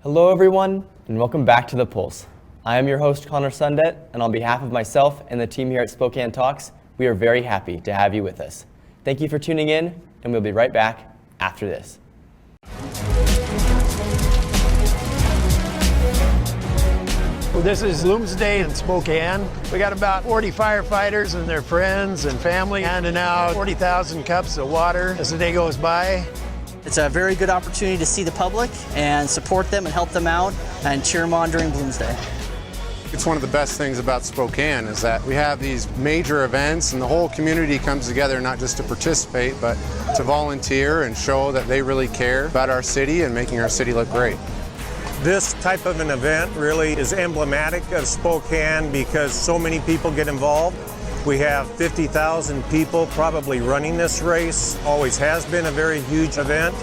Hello everyone, and welcome back to The Pulse. I am your host, Connor Sundet, and on behalf of myself and the team here at Spokane Talks, we are very happy to have you with us. Thank you for tuning in, and we'll be right back after this. Well, this is Bloomsday in Spokane. We got about 40 firefighters and their friends and family handing out 40,000 cups of water as the day goes by. It's a very good opportunity to see the public and support them and help them out and cheer them on during Bloomsday. It's one of the best things about Spokane is that we have these major events and the whole community comes together not just to participate but to volunteer and show that they really care about our city and making our city look great. This type of an event really is emblematic of Spokane because so many people get involved. We have 50,000 people probably running this race. Always has been a very huge event.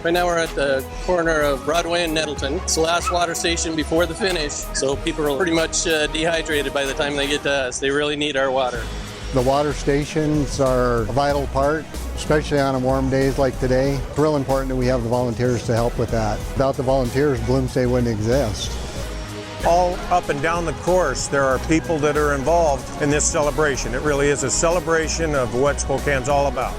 Right now we're at the corner of Broadway and Nettleton. It's the last water station before the finish, so people are pretty much dehydrated by the time they get to us. They really need our water. The water stations are a vital part, especially on warm days like today. It's real important that we have the volunteers to help with that. Without the volunteers, Bloomsday wouldn't exist. All up and down the course, there are people that are involved in this celebration. It really is a celebration of what Spokane's all about.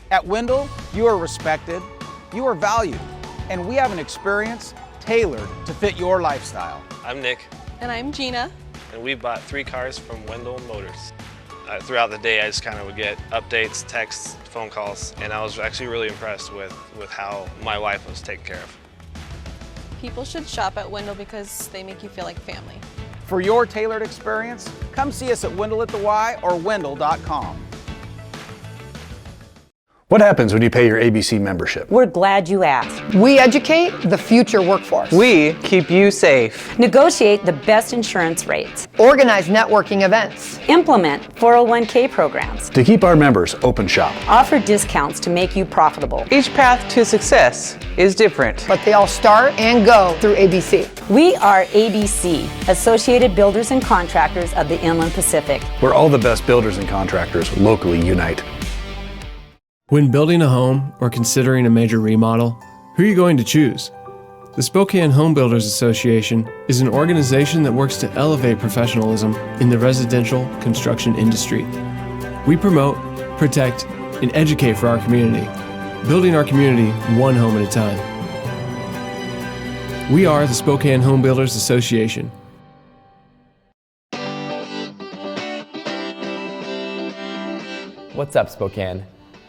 At Wendell, you are respected, you are valued, and we have an experience tailored to fit your lifestyle. I'm Nick. And I'm Gina. And we bought 3 cars from Wendell Motors. Throughout the day, I just kind of would get updates, texts, phone calls, and I was actually really impressed with how my wife was taken care of. People should shop at Wendell because they make you feel like family. For your tailored experience, come see us at Wendell at the Y or Wendell.com. What happens when you pay your ABC membership? We're glad you asked. We educate the future workforce. We keep you safe. Negotiate the best insurance rates. Organize networking events. Implement 401k programs. To keep our members open shop. Offer discounts to make you profitable. Each path to success is different. But they all start and go through ABC. We are ABC, Associated Builders and Contractors of the Inland Pacific. Where all the best builders and contractors locally unite. When building a home or considering a major remodel, who are you going to choose? The Spokane Home Builders Association is an organization that works to elevate professionalism in the residential construction industry. We promote, protect, and educate for our community, building our community one home at a time. We are the Spokane Home Builders Association. What's up, Spokane?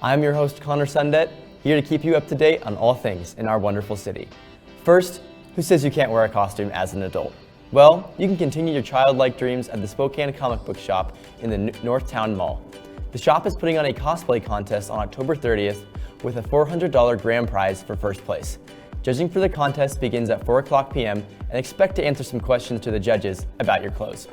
I'm your host, Connor Sundet, here to keep you up to date on all things in our wonderful city. First, who says you can't wear a costume as an adult? Well, you can continue your childlike dreams at the Spokane comic book shop in the Northtown Mall. The shop is putting on a cosplay contest on October 30th with a $400 grand prize for first place. Judging for the contest begins at 4 o'clock p.m. and expect to answer some questions to the judges about your clothes.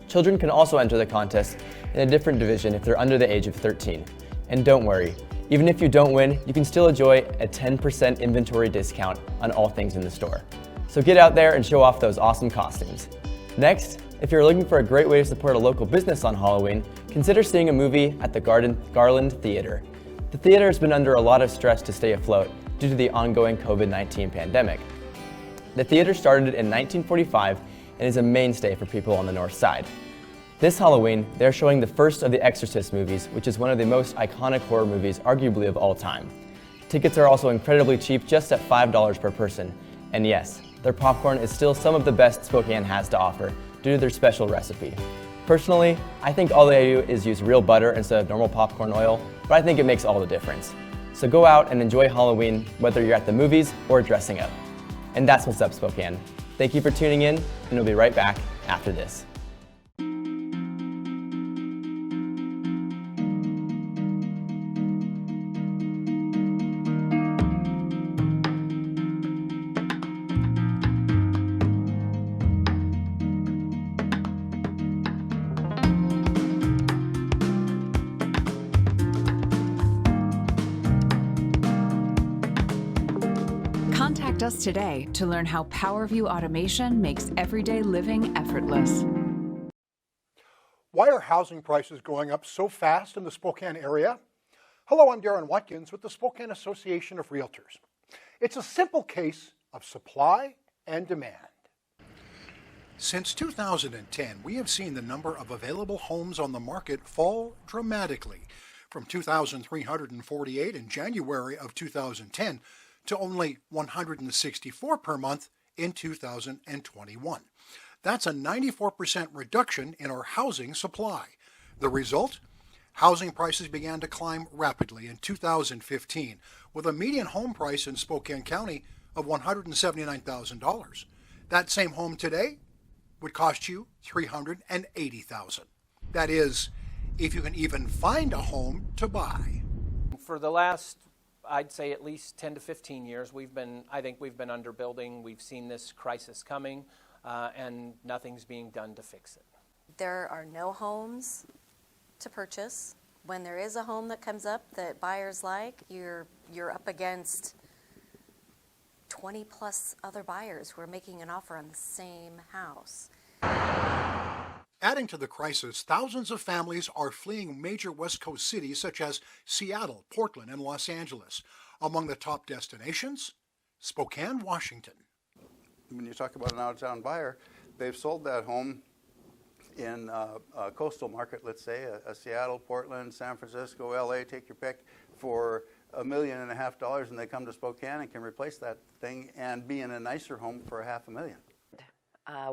Children can also enter the contest in a different division if they're under the age of 13. And don't worry, even if you don't win, you can still enjoy a 10% inventory discount on all things in the store. So get out there and show off those awesome costumes. Next, if you're looking for a great way to support a local business on Halloween, consider seeing a movie at the Garland Theater. The theater has been under a lot of stress to stay afloat due to the ongoing COVID-19 pandemic. The theater started in 1945 and is a mainstay for people on the north side. This Halloween, they're showing the first of the Exorcist movies, which is one of the most iconic horror movies arguably of all time. Tickets are also incredibly cheap, just at $5 per person. And yes, their popcorn is still some of the best Spokane has to offer due to their special recipe. Personally, I think all they do is use real butter instead of normal popcorn oil, but I think it makes all the difference. So go out and enjoy Halloween, whether you're at the movies or dressing up. And that's what's up, Spokane. Thank you for tuning in, and we'll be right back after this. Contact us today to learn how PowerView automation makes everyday living effortless. Why are housing prices going up so fast in the Spokane area? Hello, I'm Darren Watkins with the Spokane Association of Realtors. It's a simple case of supply and demand. Since 2010, we have seen the number of available homes on the market fall dramatically, from 2,348 in January of 2010 to only 164 per month in 2021. That's a 94% reduction in our housing supply. The result? Housing prices began to climb rapidly in 2015, with a median home price in Spokane County of $179,000. That same home today would cost you $380,000. That is, if you can even find a home to buy. For the last, I'd say at least 10 to 15 years, I think we've been underbuilding. We've seen this crisis coming, and nothing's being done to fix it. There are no homes to purchase. When there is a home that comes up that buyers like, you're up against 20 plus other buyers who are making an offer on the same house. Adding to the crisis, thousands of families are fleeing major West Coast cities such as Seattle, Portland, and Los Angeles. Among the top destinations, Spokane, Washington. When you talk about an out-of-town buyer, they've sold that home in a coastal market, let's say, a Seattle, Portland, San Francisco, LA, take your pick, for $1.5 million, and they come to Spokane and can replace that thing and be in a nicer home for $500,000.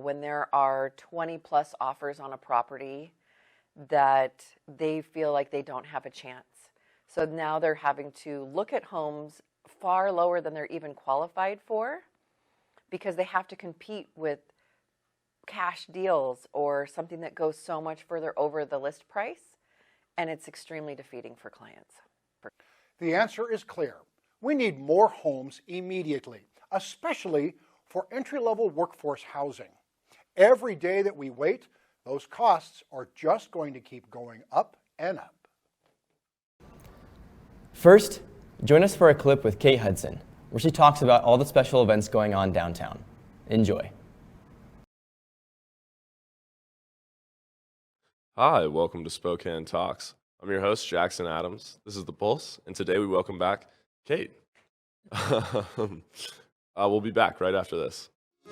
When there are 20 plus offers on a property that they feel like they don't have a chance. So now they're having to look at homes far lower than they're even qualified for, because they have to compete with cash deals or something that goes so much further over the list price, and it's extremely defeating for clients. The answer is clear. We need more homes immediately, especially for entry-level workforce housing. Every day that we wait, those costs are just going to keep going up and up. First, join us for a clip with Kate Hudson, where she talks about all the special events going on downtown. Enjoy. Hi, welcome to Spokane Talks. I'm your host, Jackson Adams. This is The Pulse, and today we welcome back Kate. We'll be back right after this.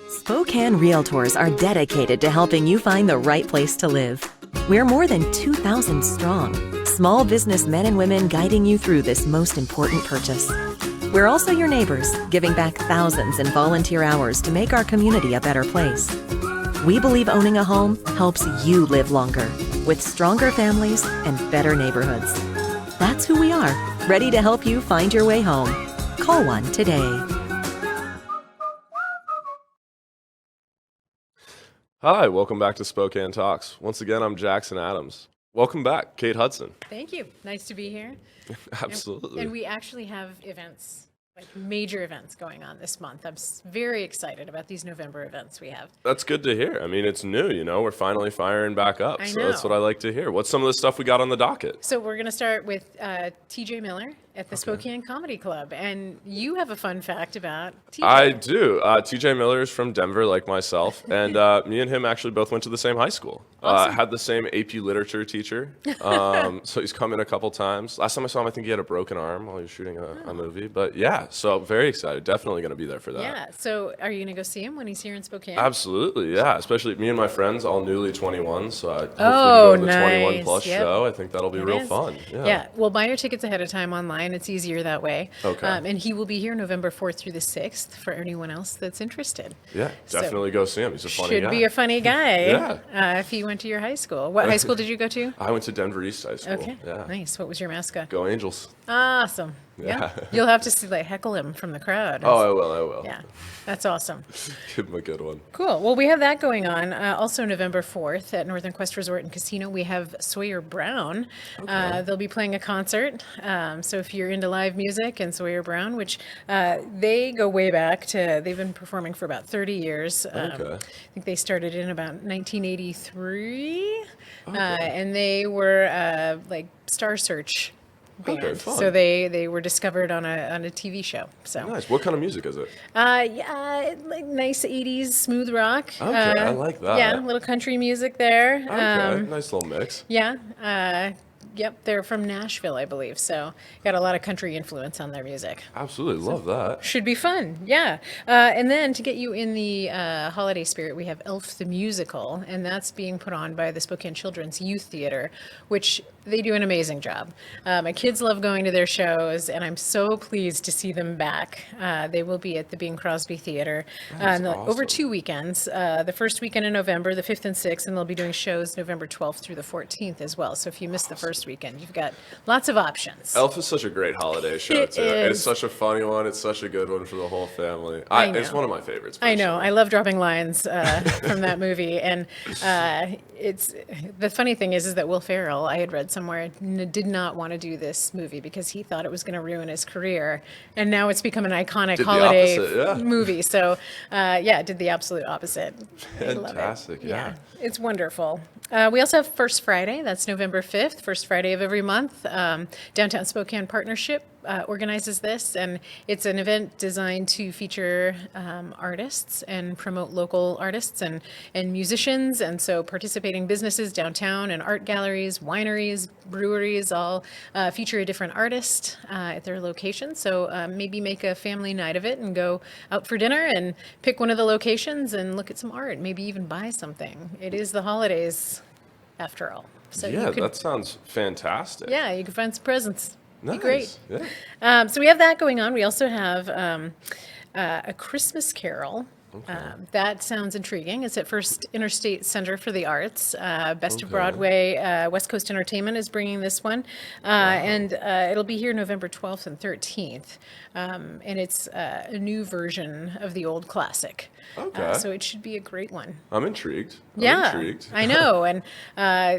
Spokane Realtors are dedicated to helping you find the right place to live. We're more than 2,000 strong, small business men and women guiding you through this most important purchase. We're also your neighbors, giving back thousands in volunteer hours to make our community a better place. We believe owning a home helps you live longer, with stronger families and better neighborhoods. That's who we are, ready to help you find your way home. Call one today. Hi, welcome back to Spokane Talks. Once again, I'm Jackson Adams. Welcome back, Kate Hudson. Thank you. Nice to be here. Absolutely. And we actually have events, like major events going on this month. I'm very excited about these November events we have. That's good to hear. I mean, it's new, we're finally firing back up. I So know. that's what I like to hear. What's some of the stuff we got on the docket? So we're going to start with TJ Miller at the Spokane Comedy Club. And you have a fun fact about TJ. I do. TJ Miller is from Denver, like myself, and me and him actually both went to the same high school. Awesome. Had the same AP literature teacher, so he's come in a couple times. Last time I saw him, I think he had a broken arm while he was shooting a movie. But yeah, so very excited. Definitely going to be there for that. Yeah. So are you going to go see him when he's here in Spokane? Absolutely, yeah. Especially me and my friends, all newly 21, so I hopefully Oh, go to the nice. 21 plus Yep. show. I think that'll be It real is. fun. Yeah. Well, buy your tickets ahead of time online. It's easier that way. Okay. And he will be here November 4th through the 6th for anyone else that's interested. Yeah, So, definitely go see him. He's a funny Should guy. be a funny guy. Yeah. If he went to your high school. What high school did you go to? I went to Denver East High School. Okay. Yeah. Nice. What was your mascot? Go Angels. Awesome. Yeah. You'll have to heckle him from the crowd. Oh, I will. Yeah. That's awesome. Give him a good one. Cool. Well, we have that going on. Also, November 4th at Northern Quest Resort and Casino, we have Sawyer Brown. They'll be playing a concert. So if you're into live music and Sawyer Brown, which they go way back to, they've been performing for about 30 years. I think they started in about 1983. And they were like Star Search band. Okay, fun. So they were discovered on a TV show. So Nice. What kind of music is it? like nice 80s smooth rock. Okay, I like that. Yeah, a little country music there. Okay, nice little mix. Yeah. Yep, they're from Nashville, I believe. So got a lot of country influence on their music. Absolutely, love that. Should be fun, yeah. And then to get you in the holiday spirit, we have Elf the Musical, and that's being put on by the Spokane Children's Youth Theater, which they do an amazing job. My kids love going to their shows, and I'm so pleased to see them back. They will be at the Bing Crosby Theater over 2 weekends. The first weekend in November, the 5th and 6th, and they'll be doing shows November 12th through the 14th as well. So if you missed the first weekend, you've got lots of options. Elf is such a great holiday show, It too. is. It's such a funny one. It's such a good one for the whole family. I know. It's one of my favorites. I know. I love dropping lines from that movie. And it's the funny thing is that Will Ferrell, I had read somewhere, did not want to do this movie because he thought it was going to ruin his career. And now it's become an iconic Did the holiday opposite, yeah. movie. So, yeah, it did the absolute opposite. I love it. Fantastic, yeah. It's wonderful. We also have First Friday. That's November 5th, first Friday of every month. Downtown Spokane Partnership organizes this, and it's an event designed to feature artists and promote local artists and musicians. And so participating businesses downtown and art galleries, wineries, breweries all feature a different artist at their location. So maybe make a family night of it and go out for dinner and pick one of the locations and look at some art, maybe even buy something. It is the holidays after all. So Yeah, you could, that sounds fantastic. yeah, you can find some presents. Be Nice. great. Yeah. So we have that going on. We also have a Christmas Carol. That sounds intriguing. It's at First Interstate Center for the Arts. Best of Broadway, West Coast Entertainment is bringing this one. And it'll be here November 12th and 13th. And it's a new version of the old classic. Okay. So it should be a great one. I'm intrigued. Yeah, I'm intrigued. I know. And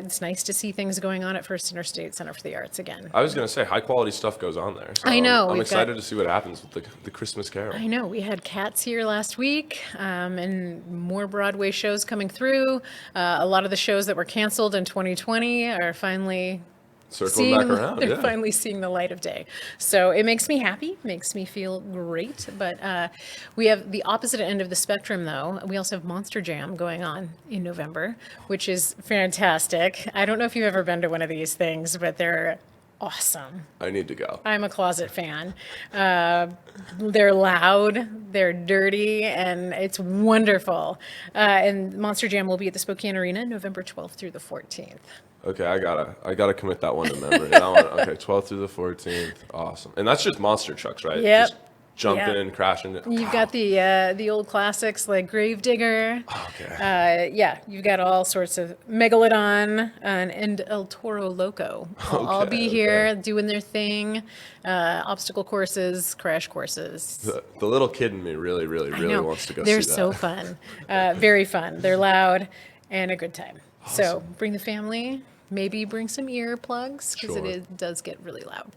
it's nice to see things going on at First Interstate Center for the Arts again. I was going to say, high quality stuff goes on there. So I know, I'm we've excited got- to see what happens with the Christmas Carol. I know. We had Cats here last week, and more Broadway shows coming through. A lot of the shows that were canceled in 2020 are finally Circling back around, they're yeah. finally seeing the light of day. So it makes me happy, makes me feel great. But we have the opposite end of the spectrum, though. We also have Monster Jam going on in November, which is fantastic. I don't know if you've ever been to one of these things, but they're awesome. I need to go. I'm a closet fan. They're loud, they're dirty, and it's wonderful. And Monster Jam will be at the Spokane Arena November 12th through the 14th. Okay, I gotta commit that one to memory. That one, okay, 12th through the 14th. Awesome. And that's just monster trucks, right? Yep. Just jumping, Yep. crashing. You've got the old classics like Gravedigger. Okay. Yeah, you've got all sorts of Megalodon and El Toro Loco. They'll all be here doing their thing. Obstacle courses, crash courses. The little kid in me really I know. wants to go They're see that. so fun. Very fun. They're loud and a good time. So bring the family. Maybe bring some earplugs because Sure. does get really loud.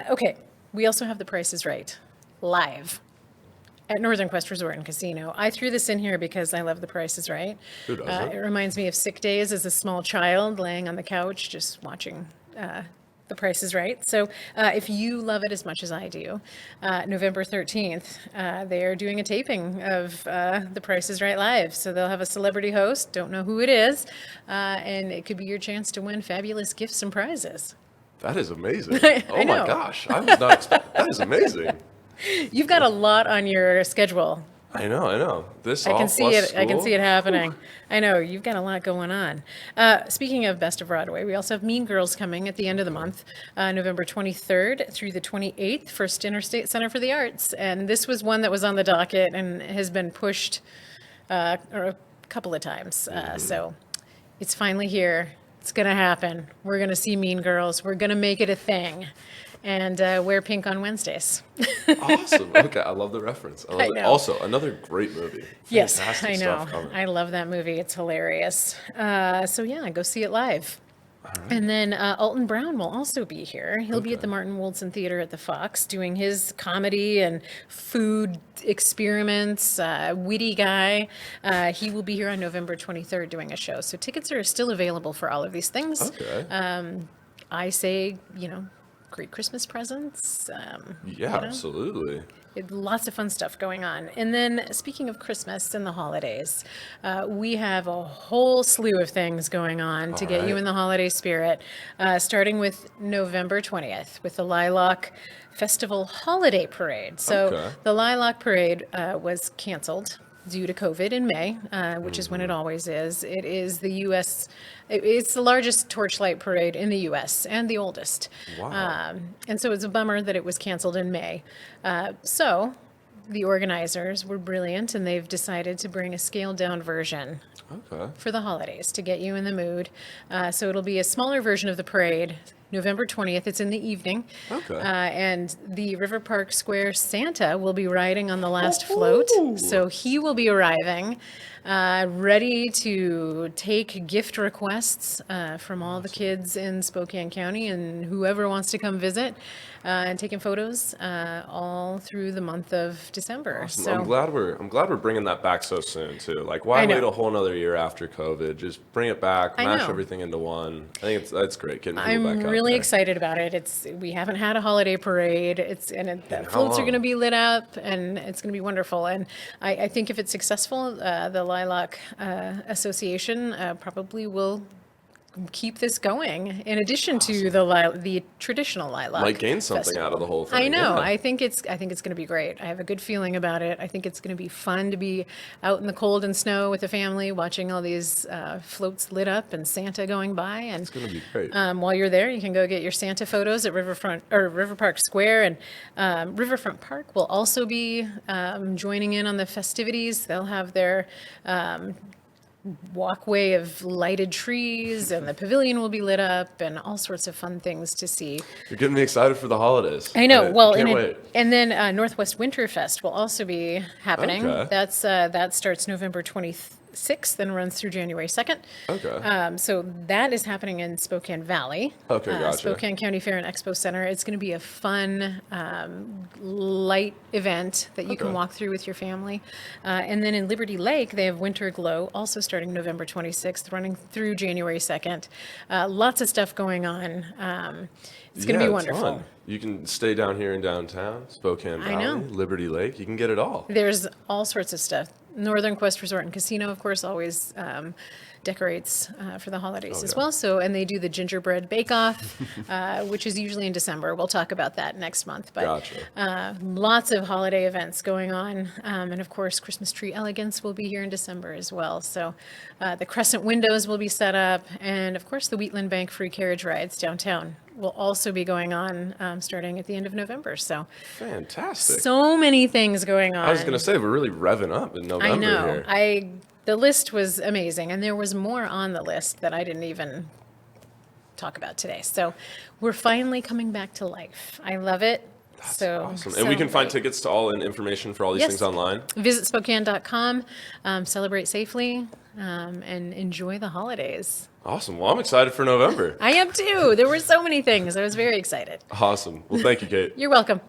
Okay, we also have The Price is Right live at Northern Quest Resort and Casino. I threw this in here because I love The Price is Right. Who doesn't? It reminds me of sick days as a small child laying on the couch just watching The Price is Right. So if you love it as much as I do, November 13th, they are doing a taping of The Price is Right live. So they'll have a celebrity host, don't know who it is, and it could be your chance to win fabulous gifts and prizes. That is amazing. I Oh know. my gosh, I was not expecting. That is amazing. You've got a lot on your schedule. I know. This I all can see plus it. I can school? see it happening. I know you've got a lot going on. Speaking of Best of Broadway, we also have Mean Girls coming at the end of the month, November 23rd through the 28th, First Interstate Center for the Arts. And this was one that was on the docket and has been pushed a couple of times. So it's finally here. It's going to happen. We're going to see Mean Girls. We're going to make it a thing. And wear pink on Wednesdays. Awesome. Okay, I love the reference. I love I it. know. Also, another great movie. Yes, Fantastic I know. stuff coming. I love that movie. It's hilarious. So yeah, go see it live. And then Alton Brown will also be here. He'll be at the Martin Woldson Theater at the Fox doing his comedy and food experiments. Witty guy. He will be here on November 23rd doing a show. So tickets are still available for all of these things. Okay. I say, great Christmas presents. Yeah, absolutely. Lots of fun stuff going on. And then speaking of Christmas and the holidays, we have a whole slew of things going on to get you in the holiday spirit, starting with November 20th with the Lilac Festival Holiday Parade. So the Lilac Parade was canceled due to COVID in May, which is when it always is. It is it's the largest torchlight parade in the U.S. and the oldest. Wow. And so it's a bummer that it was canceled in May. So the organizers were brilliant, and they've decided to bring a scaled-down version for the holidays to get you in the mood. So it'll be a smaller version of the parade, November 20th. It's in the evening. And the River Park Square Santa will be riding on the last float. So he will be arriving, ready to take gift requests from all the kids in Spokane County and whoever wants to come visit, and taking photos all through the month of December. Awesome. So I'm glad we're bringing that back so soon too. Like, why wait a whole another year after COVID? Just bring it back, mash everything into one. I think that's great. Getting people back out really there. excited about it. We haven't had a holiday parade. The floats are going to be lit up, and it's going to be wonderful. And I think if it's successful, the Lilac Association probably will keep this going in addition to the traditional lilac. Might gain something festival out of the whole thing. I know. Yeah. I think it's going to be great. I have a good feeling about it. I think it's going to be fun to be out in the cold and snow with the family, watching all these floats lit up and Santa going by. And it's going to be great. While you're there, you can go get your Santa photos at River Park Square, and Riverfront Park will also be joining in on the festivities. They'll have their walkway of lighted trees, and the pavilion will be lit up, and all sorts of fun things to see. You're getting me excited for the holidays. I know. Can't wait. And then Northwest Winterfest will also be happening. That starts November 26th and runs through January 2nd. So that is happening in Spokane Valley. Gotcha. Spokane County Fair and Expo Center. It's going to be a fun, light event that you can walk through with your family. And then in Liberty Lake, they have Winter Glow, also starting November 26th, running through January 2nd. Lots of stuff going on. It's going to be wonderful. Fun. You can stay down here in downtown, Spokane Valley, Liberty Lake. You can get it all. There's all sorts of stuff. Northern Quest Resort and Casino, of course, always decorates for the holidays as well. So, and they do the gingerbread bake-off, which is usually in December. We'll talk about that next month. But lots of holiday events going on. And of course, Christmas Tree Elegance will be here in December as well. So the Crescent Windows will be set up. And of course, the Wheatland Bank free carriage rides downtown will also be going on starting at the end of November. So fantastic. So many things going on. I was going to say, we're really revving up in November. I know. Here. The list was amazing, and there was more on the list that I didn't even talk about today. So we're finally coming back to life. I love it. That's awesome. And we can find tickets to all and information for all these things online. Visit Spokane.com, celebrate safely, and enjoy the holidays. Awesome. Well, I'm excited for November. I am too. There were so many things. I was very excited. Awesome. Well, thank you, Kate. You're welcome.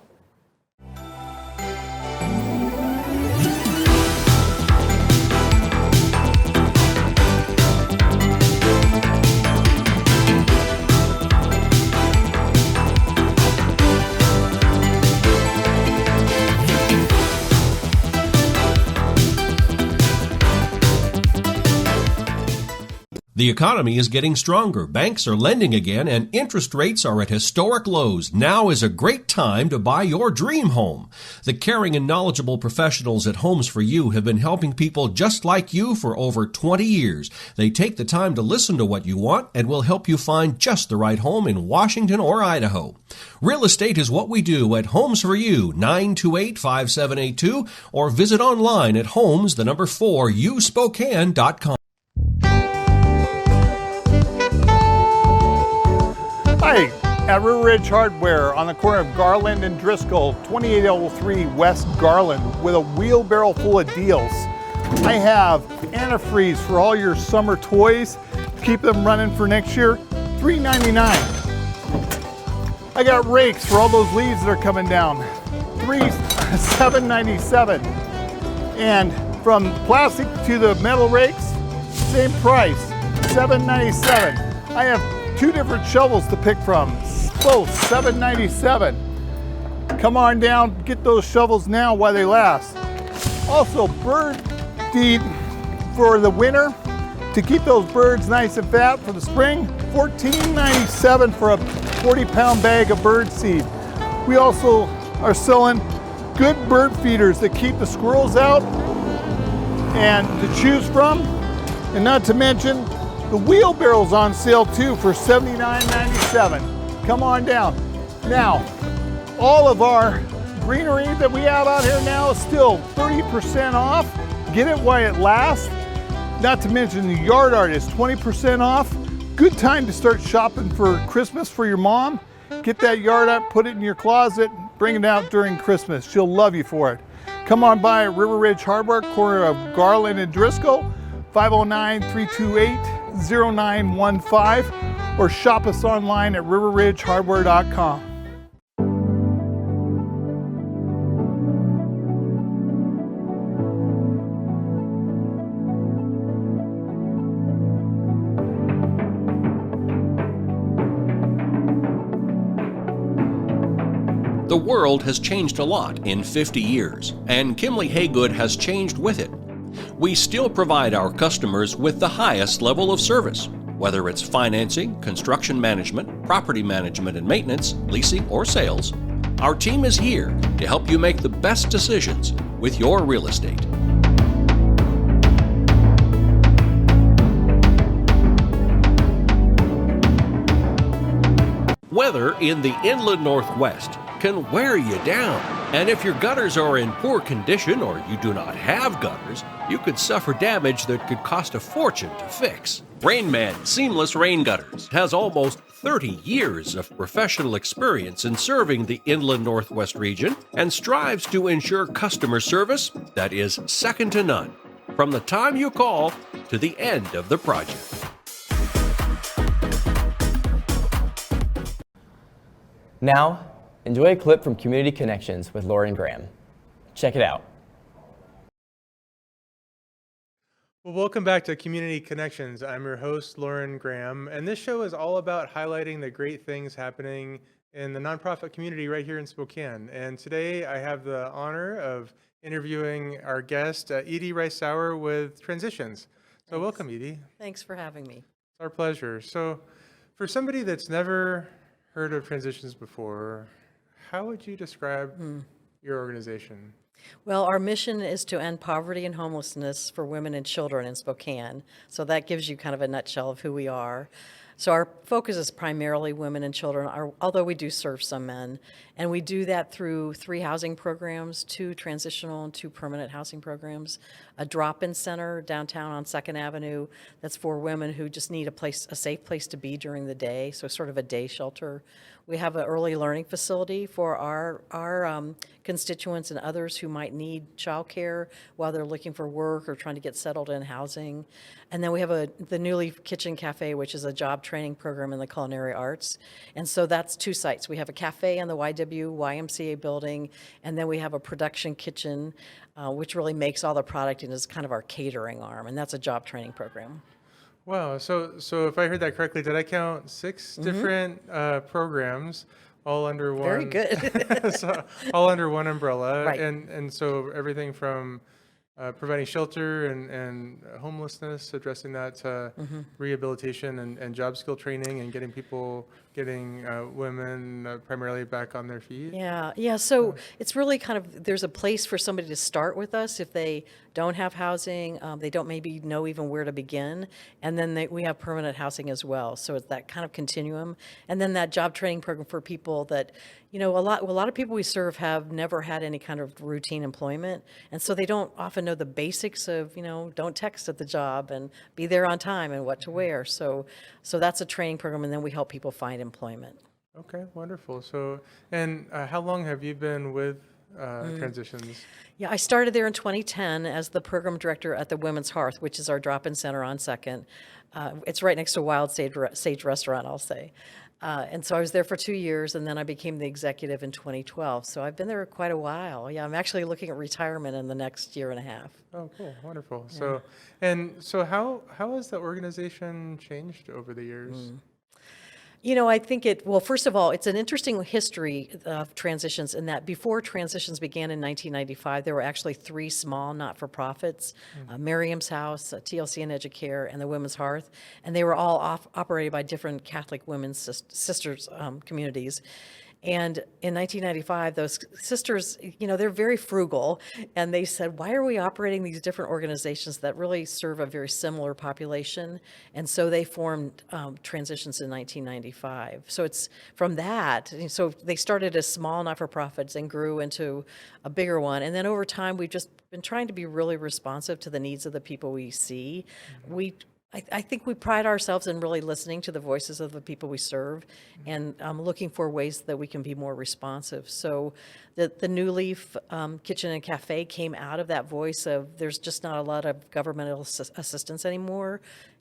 The economy is getting stronger, banks are lending again, and interest rates are at historic lows. Now is a great time to buy your dream home. The caring and knowledgeable professionals at Homes for You have been helping people just like you for over 20 years. They take the time to listen to what you want and will help you find just the right home in Washington or Idaho. Real estate is what we do at Homes for You, 928-5782, or visit online at homes4uspokane.com. Hi, at River Ridge Hardware on the corner of Garland and Driscoll, 2803 West Garland, with a wheelbarrow full of deals. I have antifreeze for all your summer toys. Keep them running for next year, $3.99. I got rakes for all those leaves that are coming down, $7.97. And from plastic to the metal rakes, same price, $7.97. I have two different shovels to pick from, Both $7.97. Come on down, get those shovels now while they last. Also, bird feed for the winter to keep those birds nice and fat for the spring. $14.97 for a 40-pound bag of bird seed. We also are selling good bird feeders that keep the squirrels out and to choose from. And not to mention, the wheelbarrow's on sale too for $79.97. Come on down. Now, all of our greenery that we have out here now is still 30% off. Get it while it lasts. Not to mention the yard art is 20% off. Good time to start shopping for Christmas for your mom. Get that yard art, put it in your closet, bring it out during Christmas. She'll love you for it. Come on by at River Ridge Hardware, corner of Garland and Driscoll, 509-328-0915, or shop us online at riverridgehardware.com. The world has changed a lot in 50 years, and Kimley Haygood has changed with it. We still provide our customers with the highest level of service, whether it's financing, construction management, property management and maintenance, leasing, or sales. Our team is here to help you make the best decisions with your real estate. Weather in the inland Northwest can wear you down. And if your gutters are in poor condition or you do not have gutters, you could suffer damage that could cost a fortune to fix. Rainman Seamless Rain Gutters has almost 30 years of professional experience in serving the inland Northwest region and strives to ensure customer service that is second to none, from the time you call to the end of the project. Now, enjoy a clip from Community Connections with Loran Graham. Check it out. Well, welcome back to Community Connections. I'm your host, Loran Graham, and this show is all about highlighting the great things happening in the nonprofit community right here in Spokane. And today I have the honor of interviewing our guest, Edie Rice-Sauer with Transitions. So Thanks. Welcome, Edie. Thanks for having me. It's our pleasure. So for somebody that's never heard of Transitions before, how would you describe your organization? Well, our mission is to end poverty and homelessness for women and children in Spokane. So that gives you kind of a nutshell of who we are. So our focus is primarily women and children, although we do serve some men. And we do that through 3 housing programs, 2 transitional and 2 permanent housing programs, a drop-in center downtown on 2nd Avenue that's for women who just need a safe place to be during the day, so sort of a day shelter. We have an early learning facility for our constituents and others who might need childcare while they're looking for work or trying to get settled in housing. And then we have the Newly Kitchen Cafe, which is a job training program in the culinary arts. And so that's 2 sites. We have a cafe in the YMCA building, and then we have a production kitchen, which really makes all the product and is kind of our catering arm, and that's a job training program. Wow, so if I heard that correctly, did I count 6 different programs all under one? Very good. So, all under one umbrella, Right. And so everything from providing shelter and homelessness, addressing that to rehabilitation and job skill training and getting women primarily back on their feet. Yeah. So it's really kind of, there's a place for somebody to start with us if they don't have housing, they don't maybe know even where to begin, and then we have permanent housing as well. So it's that kind of continuum, and then that job training program for people that, a lot of people we serve have never had any kind of routine employment, and so they don't often know the basics of, don't text at the job and be there on time and what to wear. So that's a training program, and then we help people find employment. Okay, wonderful. So, and how long have you been with Transitions? Yeah, I started there in 2010 as the program director at the Women's Hearth, which is our drop-in center on 2nd. It's right next to Wild Sage Restaurant, I'll say. And so I was there for 2 years, and then I became the executive in 2012. So I've been there quite a while. Yeah, I'm actually looking at retirement in the next year and a half. Oh, cool, wonderful. Yeah. So how has the organization changed over the years? I think well, first of all, it's an interesting history of transitions in that before transitions began in 1995, there were actually 3 small not-for-profits, Miriam's House, TLC and Educare, and the Women's Hearth, and they were all operated by different Catholic women's sisters communities. And in 1995, those sisters, they're very frugal, and they said, why are we operating these different organizations that really serve a very similar population? And so they formed Transitions in 1995. So it's from that, so they started as small not-for-profits and grew into a bigger one. And then over time, we've just been trying to be really responsive to the needs of the people we see. I think we pride ourselves in really listening to the voices of the people we serve and looking for ways that we can be more responsive. So the New Leaf Kitchen and Cafe came out of that voice of there's just not a lot of governmental assistance anymore.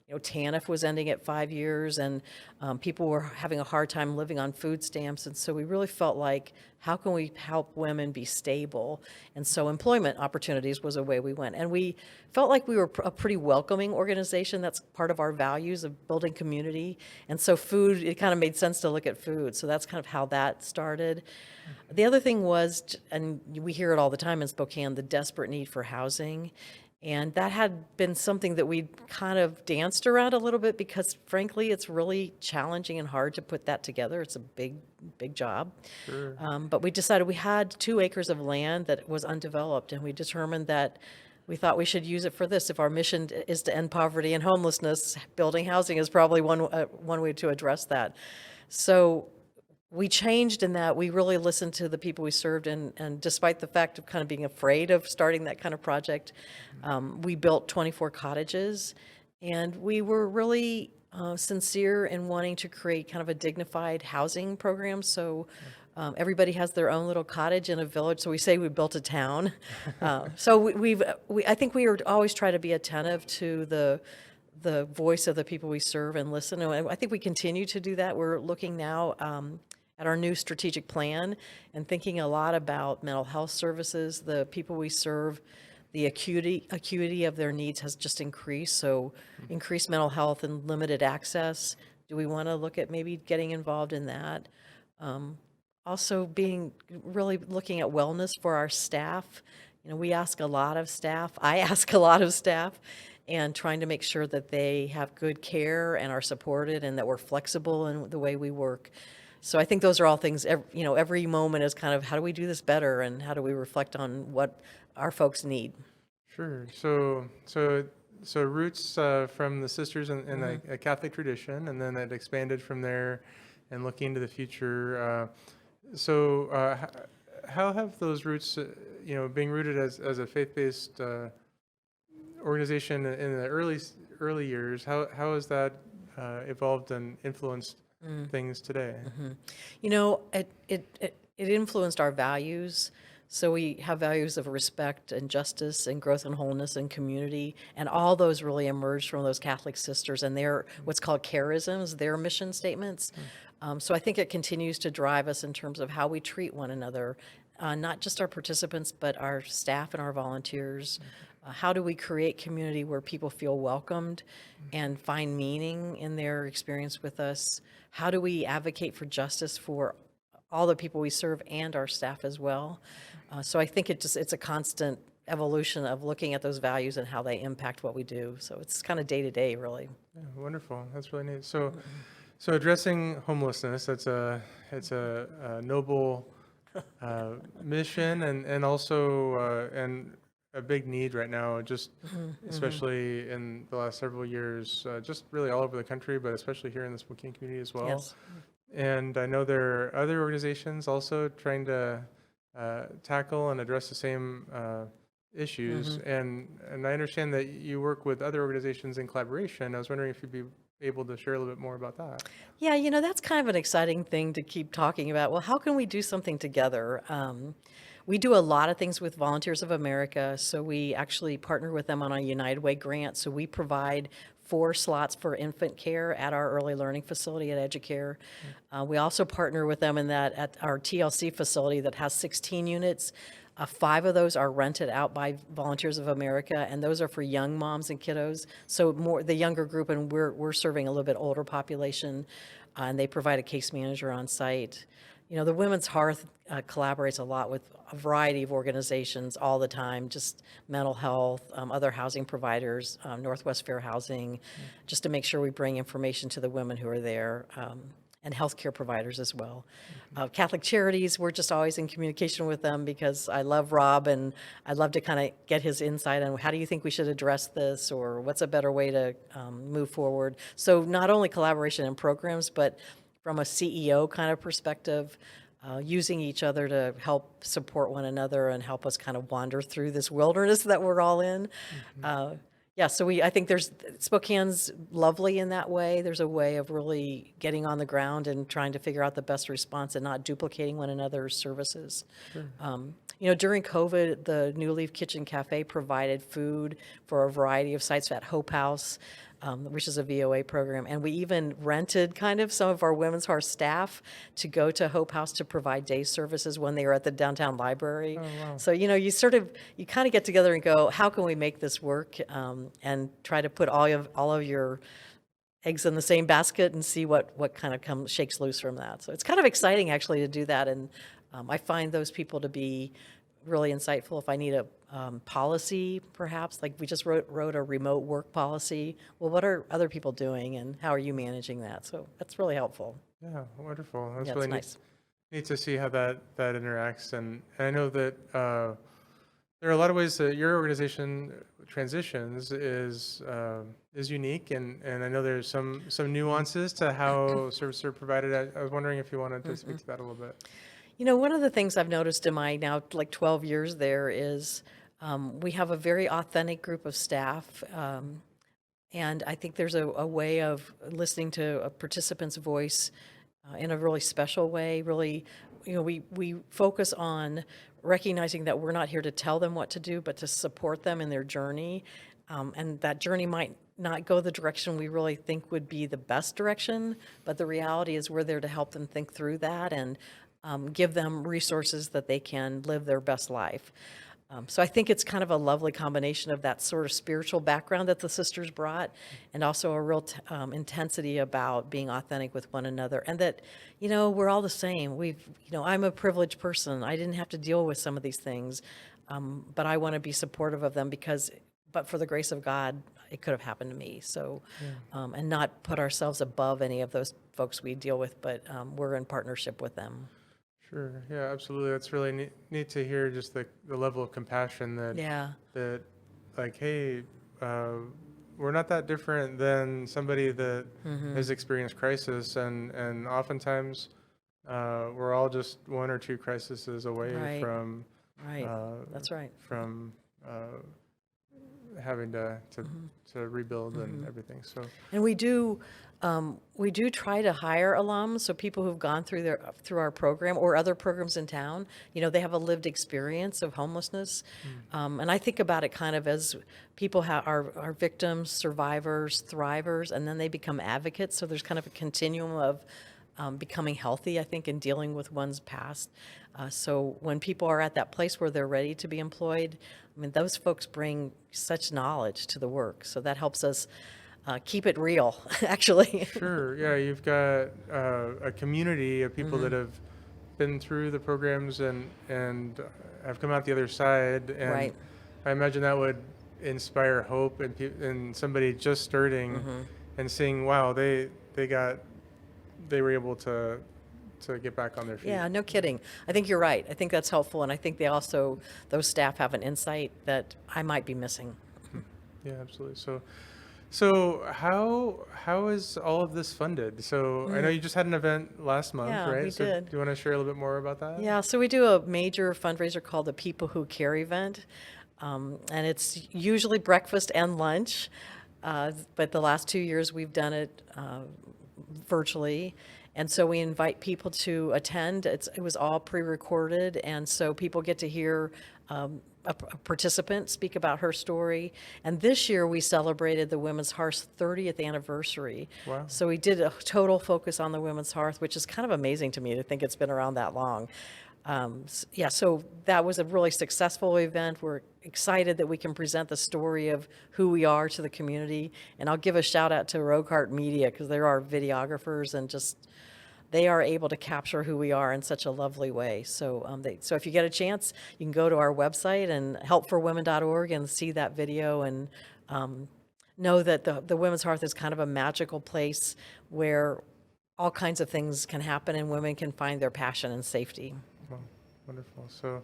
TANF was ending at 5 years, and people were having a hard time living on food stamps. And so we really felt like, how can we help women be stable? And so employment opportunities was a way we went. And we felt like we were a pretty welcoming organization. That's part of our values of building community. And so food, it kind of made sense to look at food. So that's kind of how that started. The other thing was, and we hear it all the time in Spokane, the desperate need for housing. And that had been something that we kind of danced around a little bit because, frankly, it's really challenging and hard to put that together. It's a big, big job. Sure. But we decided we had 2 acres of land that was undeveloped, and we determined that we thought we should use it for this. If our mission is to end poverty and homelessness, building housing is probably one way to address that. So we changed in that we really listened to the people we served, and despite the fact of kind of being afraid of starting that kind of project, we built 24 cottages, and we were really sincere in wanting to create kind of a dignified housing program. So everybody has their own little cottage in a village. So we say we built a town. So I think we were always try to be attentive to the voice of the people we serve and listen. And I think we continue to do that. We're looking now at our new strategic plan and thinking a lot about mental health services. The people we serve, the acuity of their needs has just increased. So increased mental health and limited access. Do we want to look at maybe getting involved in that? Also really looking at wellness for our staff. We ask a lot of staff. I ask a lot of staff, and trying to make sure that they have good care and are supported and that we're flexible in the way we work. So I think those are all things, every moment is kind of, how do we do this better, and how do we reflect on what our folks need? Sure. So roots from the sisters in a Catholic tradition, and then it expanded from there and looking into the future. How have those roots, being rooted as a faith-based organization in the early years, how has that evolved and influenced things today? It influenced our values. So we have values of respect and justice and growth and wholeness and community, and all those really emerged from those Catholic sisters and their what's called charisms, their mission statements. So I think it continues to drive us in terms of how we treat one another, not just our participants, but our staff and our volunteers. How do we create community where people feel welcomed and find meaning in their experience with us? How do we advocate for justice for all the people we serve and our staff as well? So I think it's a constant evolution of looking at those values and how they impact what we do. So it's kind of day to day, really. Yeah, wonderful. That's really neat. So addressing homelessness, it's a noble mission, and also and a big need right now, just especially in the last several years, just really all over the country, but especially here in the Spokane community as well. Yes. And I know there are other organizations also trying to tackle and address the same issues. And I understand that you work with other organizations in collaboration. I was wondering if you'd be able to share a little bit more about that. Yeah, that's kind of an exciting thing to keep talking about. Well, how can we do something together? We do a lot of things with Volunteers of America, so we actually partner with them on a United Way grant. So we provide 4 slots for infant care at our early learning facility at Educare. We also partner with them in that at our TLC facility that has 16 units. 5 of those are rented out by Volunteers of America, and those are for young moms and kiddos. So more the younger group, and we're serving a little bit older population, and they provide a case manager on site. You know, the Women's Hearth collaborates a lot with a variety of organizations all the time, just mental health, other housing providers, Northwest Fair Housing, just to make sure we bring information to the women who are there, and healthcare providers as well. Catholic Charities, we're just always in communication with them because I love Rob and I'd love to kind of get his insight on how do you think we should address this, or what's a better way to move forward. So not only collaboration in programs, but from a CEO kind of perspective, using each other to help support one another and help us kind of wander through this wilderness that we're all in. Yeah, so I think Spokane's lovely in that way. There's a way of really getting on the ground and trying to figure out the best response and not duplicating one another's services. Sure. You know, during COVID, the New Leaf Kitchen Cafe provided food for a variety of sites at Hope House, which is a VOA program. And we even rented kind of some of our Women's Hearth staff to go to Hope House to provide day services when they were at the downtown library. Oh, wow. So, you know, you kind of get together and go, how can we make this work? And try to put all of your eggs in the same basket and see what kind of shakes loose from that. So it's kind of exciting actually to do that. And I find those people to be really insightful. If I need a policy, perhaps, like we just wrote a remote work policy. Well, what are other people doing and how are you managing that? So that's really helpful. Yeah, wonderful. That's Yeah, really it's nice. neat to see how that interacts. And I know that there are a lot of ways that your organization transitions is unique, and I know there's some nuances to how services are provided. I was wondering if you wanted to speak to that a little bit. You know, one of the things I've noticed in my now like 12 years there is we have a very authentic group of staff. And I think there's a way of listening to a participant's voice in a really special way. Really, you know, we focus on recognizing that we're not here to tell them what to do, but to support them in their journey. And that journey might not go the direction we really think would be the best direction, but the reality is we're there to help them think through that and give them resources that they can live their best life. So I think it's kind of a lovely combination of that sort of spiritual background that the sisters brought, and also a real intensity about being authentic with one another, and that, you know, we're all the same. I'm a privileged person. I didn't have to deal with some of these things, but I want to be supportive of them but for the grace of God, it could have happened to me. So, and not put ourselves above any of those folks we deal with, but we're in partnership with them. Sure. Yeah, absolutely. That's really neat to hear, just the level of compassion that like, hey, we're not that different than somebody that has experienced crisis, and oftentimes we're all just one or two crises away from That's right. From having to rebuild and everything. So, and we do try to hire alums, so people who've gone through our program or other programs in town. You know, they have a lived experience of homelessness, and I think about it kind of as people are victims, survivors, thrivers, and then they become advocates. So there's kind of a continuum of becoming healthy, I think, in dealing with one's past. So when people are at that place where they're ready to be employed, I mean, those folks bring such knowledge to the work. So that helps us keep it real, actually. Sure. Yeah, you've got a community of people that have been through the programs and have come out the other side. And I imagine that would inspire hope in somebody just starting and seeing, wow, they were able to get back on their feet. Yeah, no kidding. I think you're right. I think that's helpful, and I think those staff have an insight that I might be missing. Yeah, absolutely. So how is all of this funded? So I know you just had an event last month, right? We so did. Do you want to share a little bit more about that? Yeah, so we do a major fundraiser called the People Who Care event, and it's usually breakfast and lunch, but the last 2 years we've done it virtually. And so we invite people to attend. It was all pre-recorded, and so people get to hear a participant speak about her story. And this year we celebrated the Women's Hearth's 30th anniversary. Wow. So we did a total focus on the Women's Hearth, which is kind of amazing to me to think it's been around that long. Yeah, so that was a really successful event. We're excited that we can present the story of who we are to the community. And I'll give a shout out to Roquehart Media because they're our videographers and just they are able to capture who we are in such a lovely way. So, so if you get a chance, you can go to our website and helpforwomen.org and see that video and know that the Women's Hearth is kind of a magical place where all kinds of things can happen and women can find their passion and safety. Well, wonderful. So,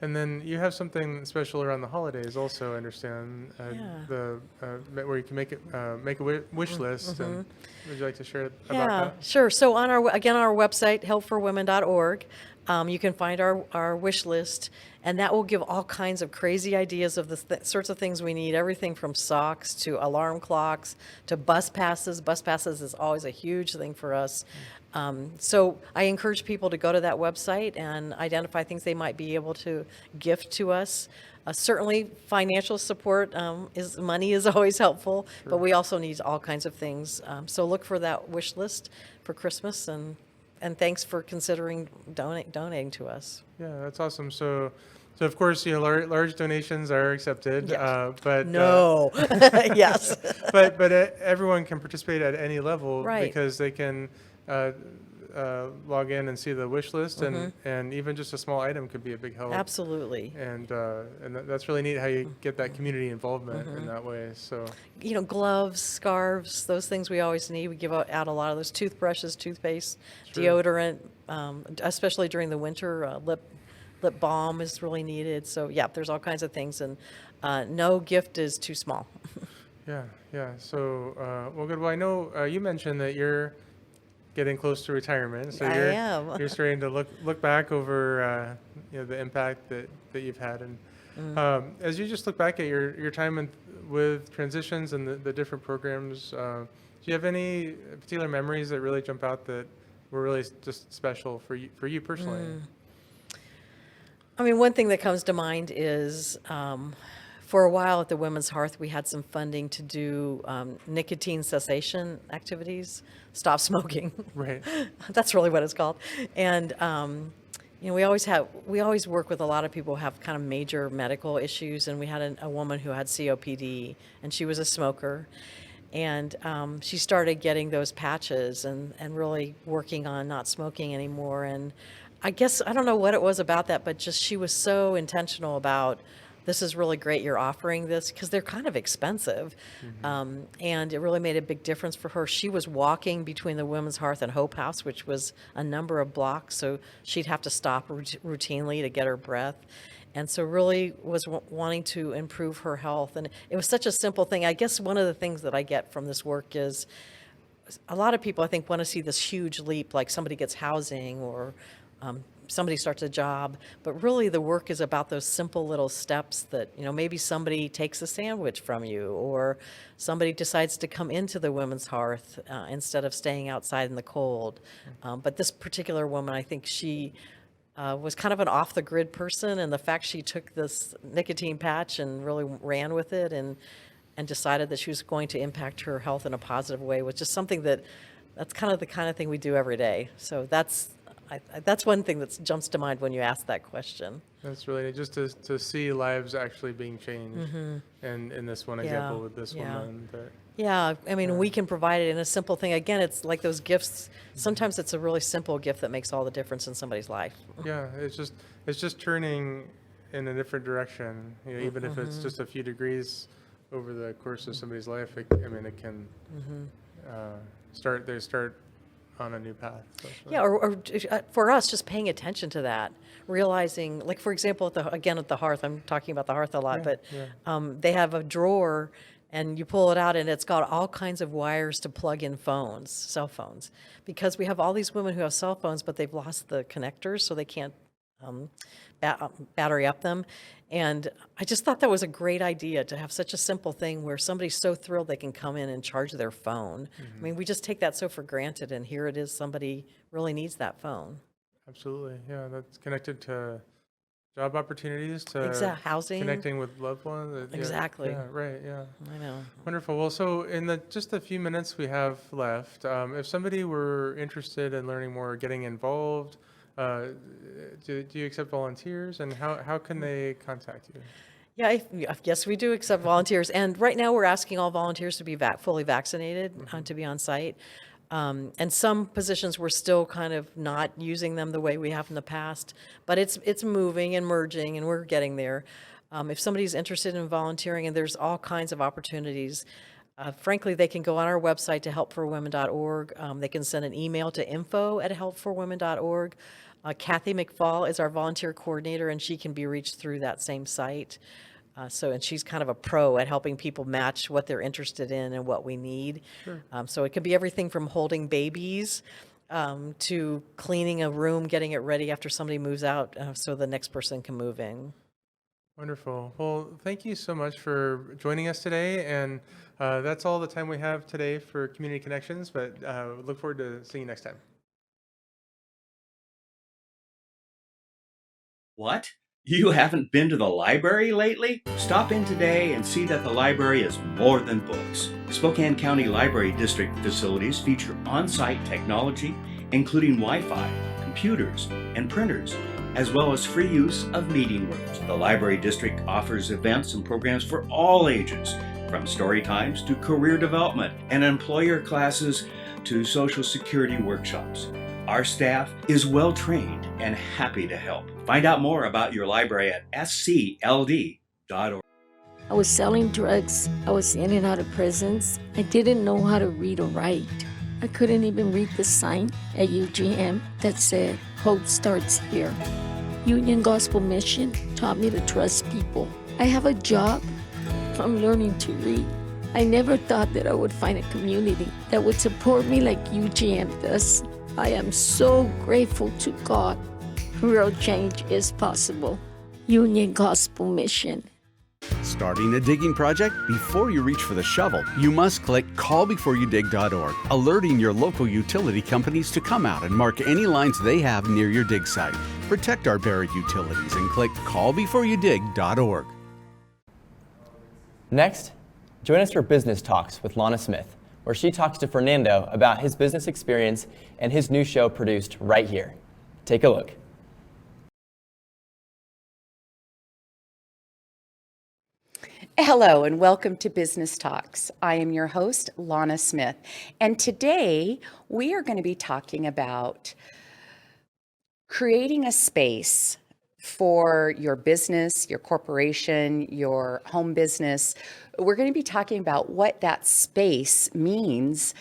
and then you have something special around the holidays also, I understand, where you can make a wish list. And would you like to share about that? Sure. So on our website, helpforwomen.org, you can find our wish list, and that will give all kinds of crazy ideas of the sorts of things we need, everything from socks to alarm clocks to bus passes. Bus passes is always a huge thing for us. So I encourage people to go to that website and identify things they might be able to gift to us. Certainly financial support money is always helpful, but we also need all kinds of things. So look for that wish list for Christmas, and thanks for considering donating to us. Yeah, that's awesome. So of course, large donations are accepted, Yes. but no, yes, but everyone can participate at any level, right? Because they can log in and see the wish list, and even just a small item could be a big help. Absolutely. And that's really neat how you get that community involvement in that way. So gloves, scarves, those things we always need. We give out a lot of those, toothbrushes, toothpaste, deodorant, especially during the winter. Lip balm is really needed. So yeah, there's all kinds of things, and no gift is too small. Yeah. So well, good. Well, I know you mentioned that you're getting close to retirement, so you're starting to look back over the impact that you've had, and as you just look back at your time with transitions and the different programs, do you have any particular memories that really jump out that were really just special for you personally? I mean, one thing that comes to mind is for a while at the Women's Hearth, we had some funding to do nicotine cessation activities, stop smoking. Right. That's really what it's called. And we always work with a lot of people who have kind of major medical issues, and we had a woman who had COPD, and she was a smoker. And she started getting those patches and really working on not smoking anymore. And I guess, I don't know what it was about that, but just she was so intentional about, this is really great you're offering this, because they're kind of expensive. And it really made a big difference for her. She was walking between the Women's Hearth and Hope House, which was a number of blocks, so she'd have to stop routinely to get her breath. And so really was wanting to improve her health. And it was such a simple thing. I guess one of the things that I get from this work is a lot of people, I think, want to see this huge leap, like somebody gets housing or somebody starts a job, but really the work is about those simple little steps that, maybe somebody takes a sandwich from you, or somebody decides to come into the Women's Hearth instead of staying outside in the cold. But this particular woman, I think she was kind of an off-the-grid person, and the fact she took this nicotine patch and really ran with it and decided that she was going to impact her health in a positive way was just something that's kind of the kind of thing we do every day. So that's one thing that jumps to mind when you ask that question. That's really neat, just to see lives actually being changed, and in this one example with this woman. Yeah, I mean, we can provide it in a simple thing. Again, it's like those gifts. Sometimes it's a really simple gift that makes all the difference in somebody's life. Yeah, it's just turning in a different direction. Even if it's just a few degrees over the course of somebody's life, it can start on a new path. Yeah, or for us, just paying attention to that, realizing, like, for example, at the Hearth, I'm talking about the Hearth a lot, but they have a drawer, and you pull it out, and it's got all kinds of wires to plug in cell phones, because we have all these women who have cell phones, but they've lost the connectors, so they can't battery up them. And I just thought that was a great idea, to have such a simple thing where somebody's so thrilled they can come in and charge their phone. I mean, we just take that so for granted, and here it is, somebody really needs that phone. Absolutely, yeah, that's connected to job opportunities, to housing, connecting with loved ones. Exactly. Yeah, right, yeah. I know. Wonderful. Well, so in just a few minutes we have left, if somebody were interested in learning more, getting involved, Do you accept volunteers, and how can they contact you? Yeah, yes, we do accept volunteers. And right now we're asking all volunteers to be fully vaccinated to be on site. And some positions we're still kind of not using them the way we have in the past, but it's moving and merging, and we're getting there. If somebody's interested in volunteering, and there's all kinds of opportunities, frankly, they can go on our website to helpforwomen.org. They can send an email to info@helpforwomen.org. Kathy McFall is our volunteer coordinator, and she can be reached through that same site. And she's kind of a pro at helping people match what they're interested in and what we need. Sure. So it could be everything from holding babies to cleaning a room, getting it ready after somebody moves out so the next person can move in. Wonderful. Well, thank you so much for joining us today. And that's all the time we have today for Community Connections, but look forward to seeing you next time. What? You haven't been to the library lately? Stop in today and see that the library is more than books. Spokane County Library District facilities feature on-site technology, including Wi-Fi, computers, and printers, as well as free use of meeting rooms. The Library District offers events and programs for all ages, from story times to career development and employer classes to Social Security workshops. Our staff is well trained and happy to help. Find out more about your library at scld.org. I was selling drugs. I was in and out of prisons. I didn't know how to read or write. I couldn't even read the sign at UGM that said, "Hope starts here." Union Gospel Mission taught me to trust people. I have a job from learning to read. I never thought that I would find a community that would support me like UGM does. I am so grateful to God. Real change is possible. Union Gospel Mission. Starting a digging project? Before you reach for the shovel, you must click callbeforeyoudig.org, alerting your local utility companies to come out and mark any lines they have near your dig site. Protect our buried utilities and click callbeforeyoudig.org. Next, join us for Business Talks with Lonna Smith, where she talks to Fernando about his business experience and his new show produced right here. Take a look. Hello and welcome to Business Talks. I am your host, Lonna Smith, and today we are going to be talking about creating a space for your business, your corporation, your home business. We're going to be talking about what that space means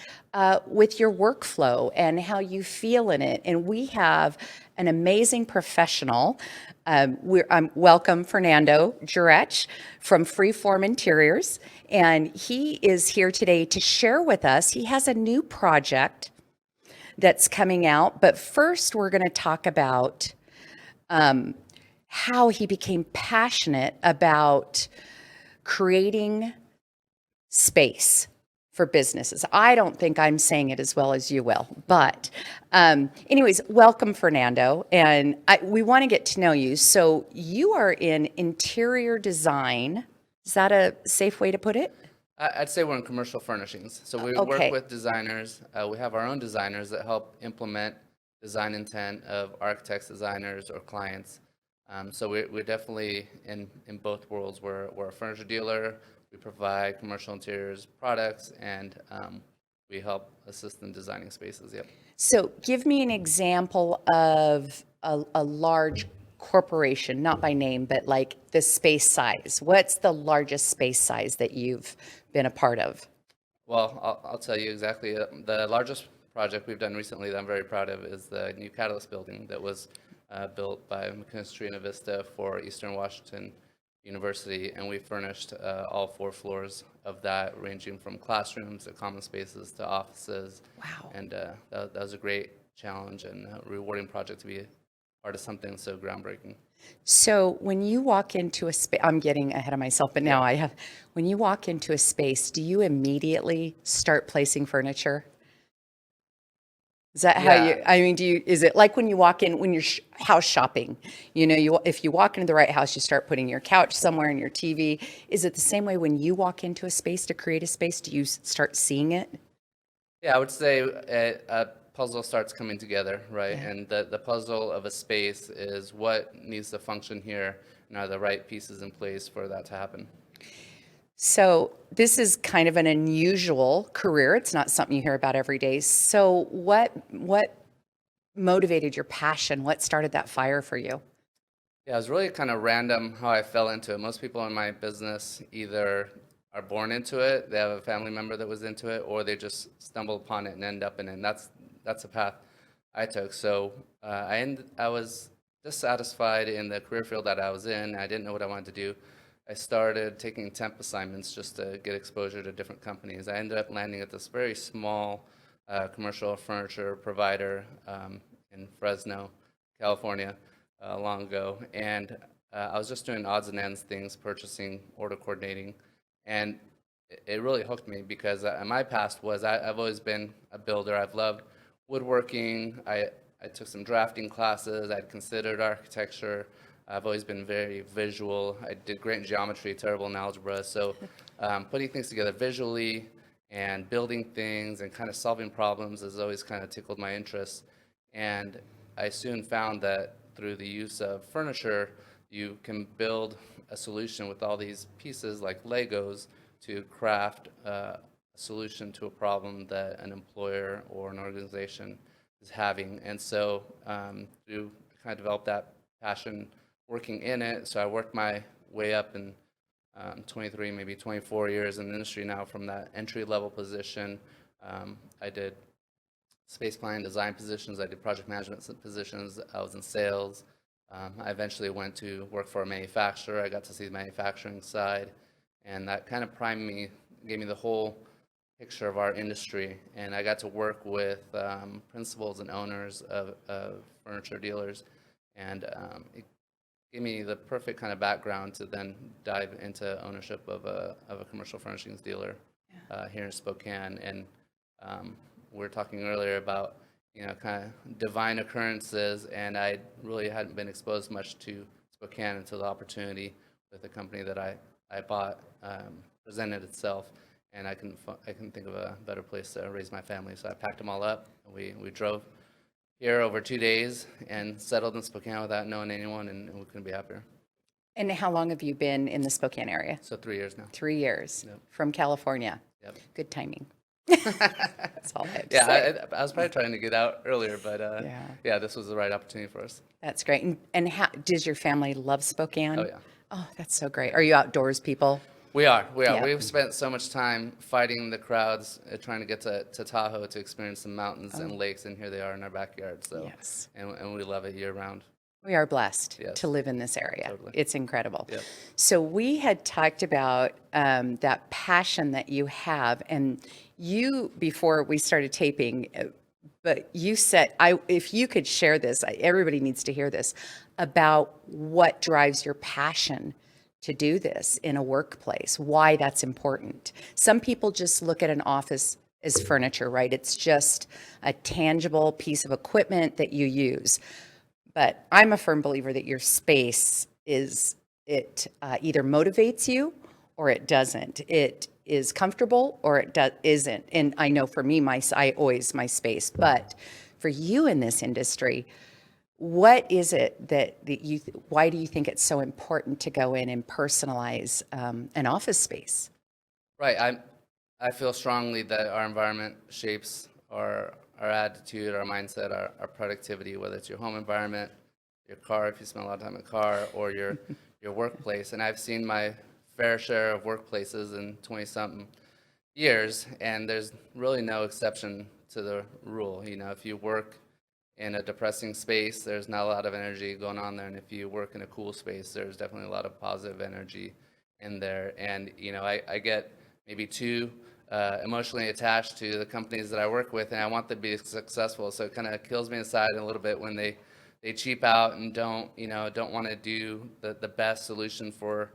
with your workflow and how you feel in it. And we have an amazing professional. Welcome Fernando Jurech from Freeform Interiors, and he is here today to share with us. He has a new project that's coming out, but first we're going to talk about how he became passionate about creating space for businesses. I don't think I'm saying it as well as you will, but anyways, welcome Fernando, and we want to get to know you. So you are in interior design. Is that a safe way to put it? I'd say we're in commercial furnishings. So we work with designers. We have our own designers that help implement design intent of architects, designers, or clients. So we're definitely in both worlds. We're a furniture dealer. We provide commercial interiors products, and we help assist in designing spaces. Yep. So give me an example of a large corporation, not by name, but like the space size. What's the largest space size that you've been a part of? Well, I'll tell you exactly. The largest project we've done recently that I'm very proud of is the new Catalyst building that was built by McKinstry and Avista for Eastern Washington University, and we furnished all 4 floors of that, ranging from classrooms to common spaces to offices. Wow. And that was a great challenge and a rewarding project to be part of something so groundbreaking. So when you walk into a space, I'm getting ahead of myself, but now I have, when you walk into a space, do you immediately start placing furniture? Is that how you, I mean, is it like when you walk in, when you're house shopping, you know, if you walk into the right house, you start putting your couch somewhere and your TV. Is it the same way when you walk into a space to create a space? Do you start seeing it? Yeah, I would say a puzzle starts coming together, right? Yeah. And the puzzle of a space is what needs to function here, and are the right pieces in place for that to happen. So this is kind of an unusual career. It's not something you hear about every day. So what motivated your passion? What started that fire for you? Yeah, it was really kind of random how I fell into it. Most people in my business either are born into it, they have a family member that was into it, or they just stumble upon it and end up in it. And that's the path I took. So I was dissatisfied in the career field that I was in. I didn't know what I wanted to do. I started taking temp assignments just to get exposure to different companies. I ended up landing at this very small commercial furniture provider in Fresno, California, long ago. And I was just doing odds and ends things, purchasing, order coordinating. And it really hooked me because my past was I've always been a builder. I've loved woodworking. I took some drafting classes. I'd considered architecture. I've always been very visual. I did great in geometry, terrible in algebra. So putting things together visually and building things and kind of solving problems has always kind of tickled my interest. And I soon found that through the use of furniture, you can build a solution with all these pieces like Legos to craft a solution to a problem that an employer or an organization is having. And so to kind of develop that passion working in it. So I worked my way up in 23, maybe 24 years in the industry now from that entry-level position. I did space planning design positions. I did project management positions. I was in sales. I eventually went to work for a manufacturer. I got to see the manufacturing side, and that kind of primed me, gave me the whole picture of our industry. And I got to work with principals and owners of furniture dealers, and it gave me the perfect kind of background to then dive into ownership of a commercial furnishings dealer here in Spokane. And we were talking earlier about kind of divine occurrences, and I really hadn't been exposed much to Spokane until the opportunity with the company that I bought presented itself, and I couldn't think of a better place to raise my family. So I packed them all up, and we drove here over 2 days and settled in Spokane without knowing anyone, and we couldn't be happier. And how long have you been in the Spokane area? So 3 years now. 3 years. Yep. From California. Yep. Good timing. That's all I have to say. I was probably trying to get out earlier, but yeah, this was the right opportunity for us. That's great. And how does your family love Spokane? Oh, yeah. Oh, that's so great. Are you outdoors people? We are. Yeah. We've spent so much time fighting the crowds, trying to get to Tahoe to experience some mountains and lakes, and here they are in our backyard. So, yes. And we love it year round. We are blessed to live in this area. Totally. It's incredible. Yep. So we had talked about that passion that you have, and you, before we started taping, but you said, if you could share this, everybody needs to hear this, about what drives your passion to do this in a workplace, why that's important. Some people just look at an office as furniture, right? It's just a tangible piece of equipment that you use. But I'm a firm believer that your space either motivates you or it doesn't. It is comfortable or it isn't. And I know for me, my space. But for you in this industry, what is it why do you think it's so important to go in and personalize an office space? Right. I feel strongly that our environment shapes our attitude, our mindset, our productivity, whether it's your home environment, your car, if you spend a lot of time in a car, or your workplace. And I've seen my fair share of workplaces in 20-something years, and there's really no exception to the rule. If you work in a depressing space, there's not a lot of energy going on there, and if you work in a cool space, there's definitely a lot of positive energy in there. And I get maybe too emotionally attached to the companies that I work with, and I want them to be successful. So it kind of kills me inside a little bit when they cheap out and don't want to do the best solution for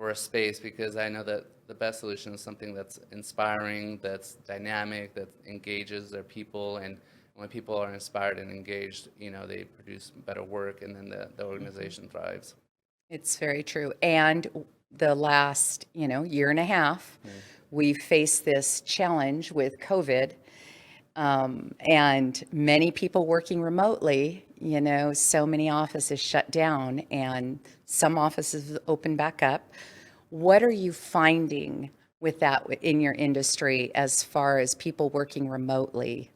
a space, because I know that the best solution is something that's inspiring, that's dynamic, that engages their people. And when people are inspired and engaged, they produce better work, and then the organization thrives. It's very true. And the last, year and a half, we've faced this challenge with COVID, And many people working remotely, you know, so many offices shut down and some offices open back up. What are you finding with that in your industry as far as people working remotely?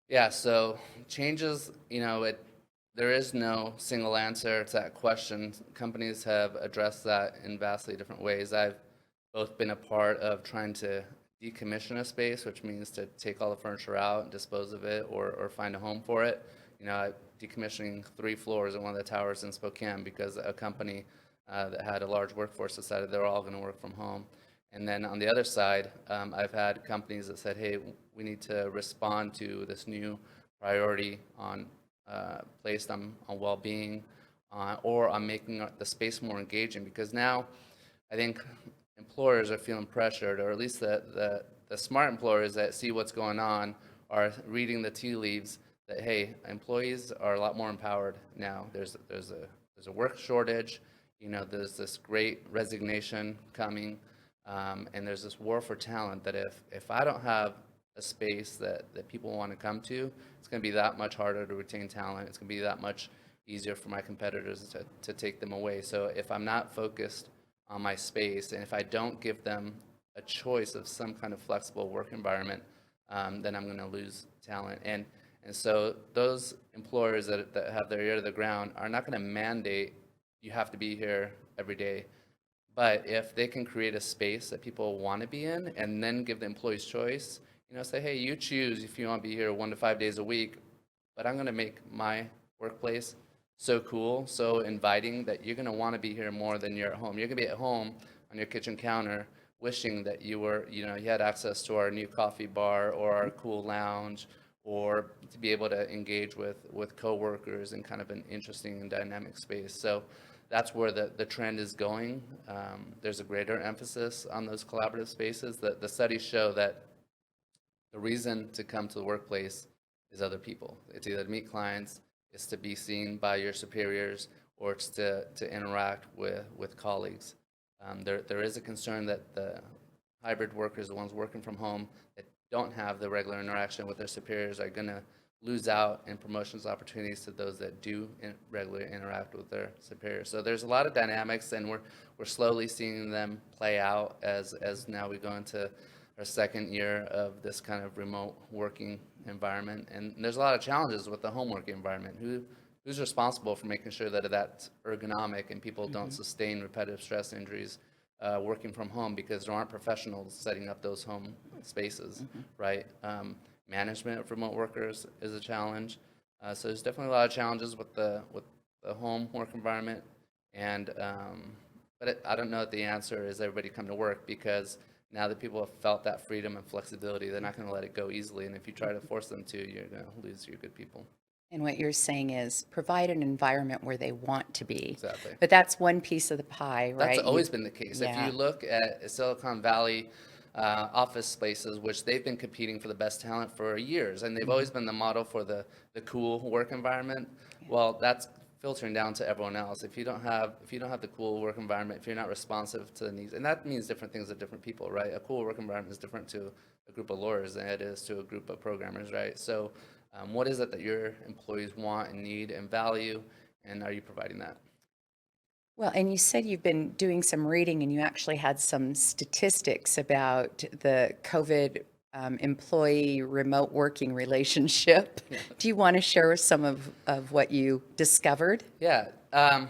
Yeah, so changes, there is no single answer to that question. Companies have addressed that in vastly different ways. I've both been a part of trying to decommission a space, which means to take all the furniture out and dispose of it or find a home for it. Decommissioning 3 floors in one of the towers in Spokane because a company that had a large workforce decided they were all going to work from home. And then on the other side, I've had companies that said, hey, we need to respond to this new priority placed on well-being or on making the space more engaging, because now I think employers are feeling pressured, or at least the smart employers that see what's going on are reading the tea leaves that, hey, employees are a lot more empowered now. There's a work shortage, there's this great resignation coming, and there's this war for talent that if I don't have a space that people want to come to, it's going to be that much harder to retain talent. It's going to be that much easier for my competitors to take them away. So if I'm not focused on my space, and if I don't give them a choice of some kind of flexible work environment, then I'm going to lose talent. And so those employers that have their ear to the ground are not going to mandate you have to be here every day. But if they can create a space that people want to be in and then give the employees choice, say, hey, you choose if you want to be here 1 to 5 days a week, but I'm going to make my workplace so cool, so inviting that you're going to want to be here more than you're at home. You're going to be at home on your kitchen counter wishing that you had access to our new coffee bar or our cool lounge, or to be able to engage with coworkers in kind of an interesting and dynamic space. So that's where the trend is going. There's a greater emphasis on those collaborative spaces. The studies show that the reason to come to the workplace is other people. It's either to meet clients, it's to be seen by your superiors, or it's to interact with colleagues. There is a concern that the hybrid workers, the ones working from home that don't have the regular interaction with their superiors, are going to lose out in promotions opportunities to those that do regularly interact with their superiors. So there's a lot of dynamics, and we're slowly seeing them play out as now we go into our second year of this kind of remote working environment. And there's a lot of challenges with the home working environment. Who's responsible for making sure that that's ergonomic and people don't sustain repetitive stress injuries working from home, because there aren't professionals setting up those home spaces, right? Management of remote workers is a challenge. So there's definitely a lot of challenges with the home work environment. And but I don't know that the answer is everybody come to work, because now that people have felt that freedom and flexibility, they're not going to let it go easily. And if you try to force them to, you're going to lose your good people. And what you're saying is provide an environment where they want to be. Exactly. But that's one piece of the pie, right? That's always been the case. Yeah. If you look at Silicon Valley office spaces, which they've been competing for the best talent for years, and they've always been the model for the cool work environment. Well, that's filtering down to everyone else. If you don't have the cool work environment, if you're not responsive to the needs, and that means different things to different people, right? A cool work environment is different to a group of lawyers than it is to a group of programmers, right? So what is it that your employees want and need and value, and are you providing that? Well, and you said you've been doing some reading, and you actually had some statistics about the COVID employee remote working relationship. Yeah. Do you want to share some of what you discovered? Yeah. The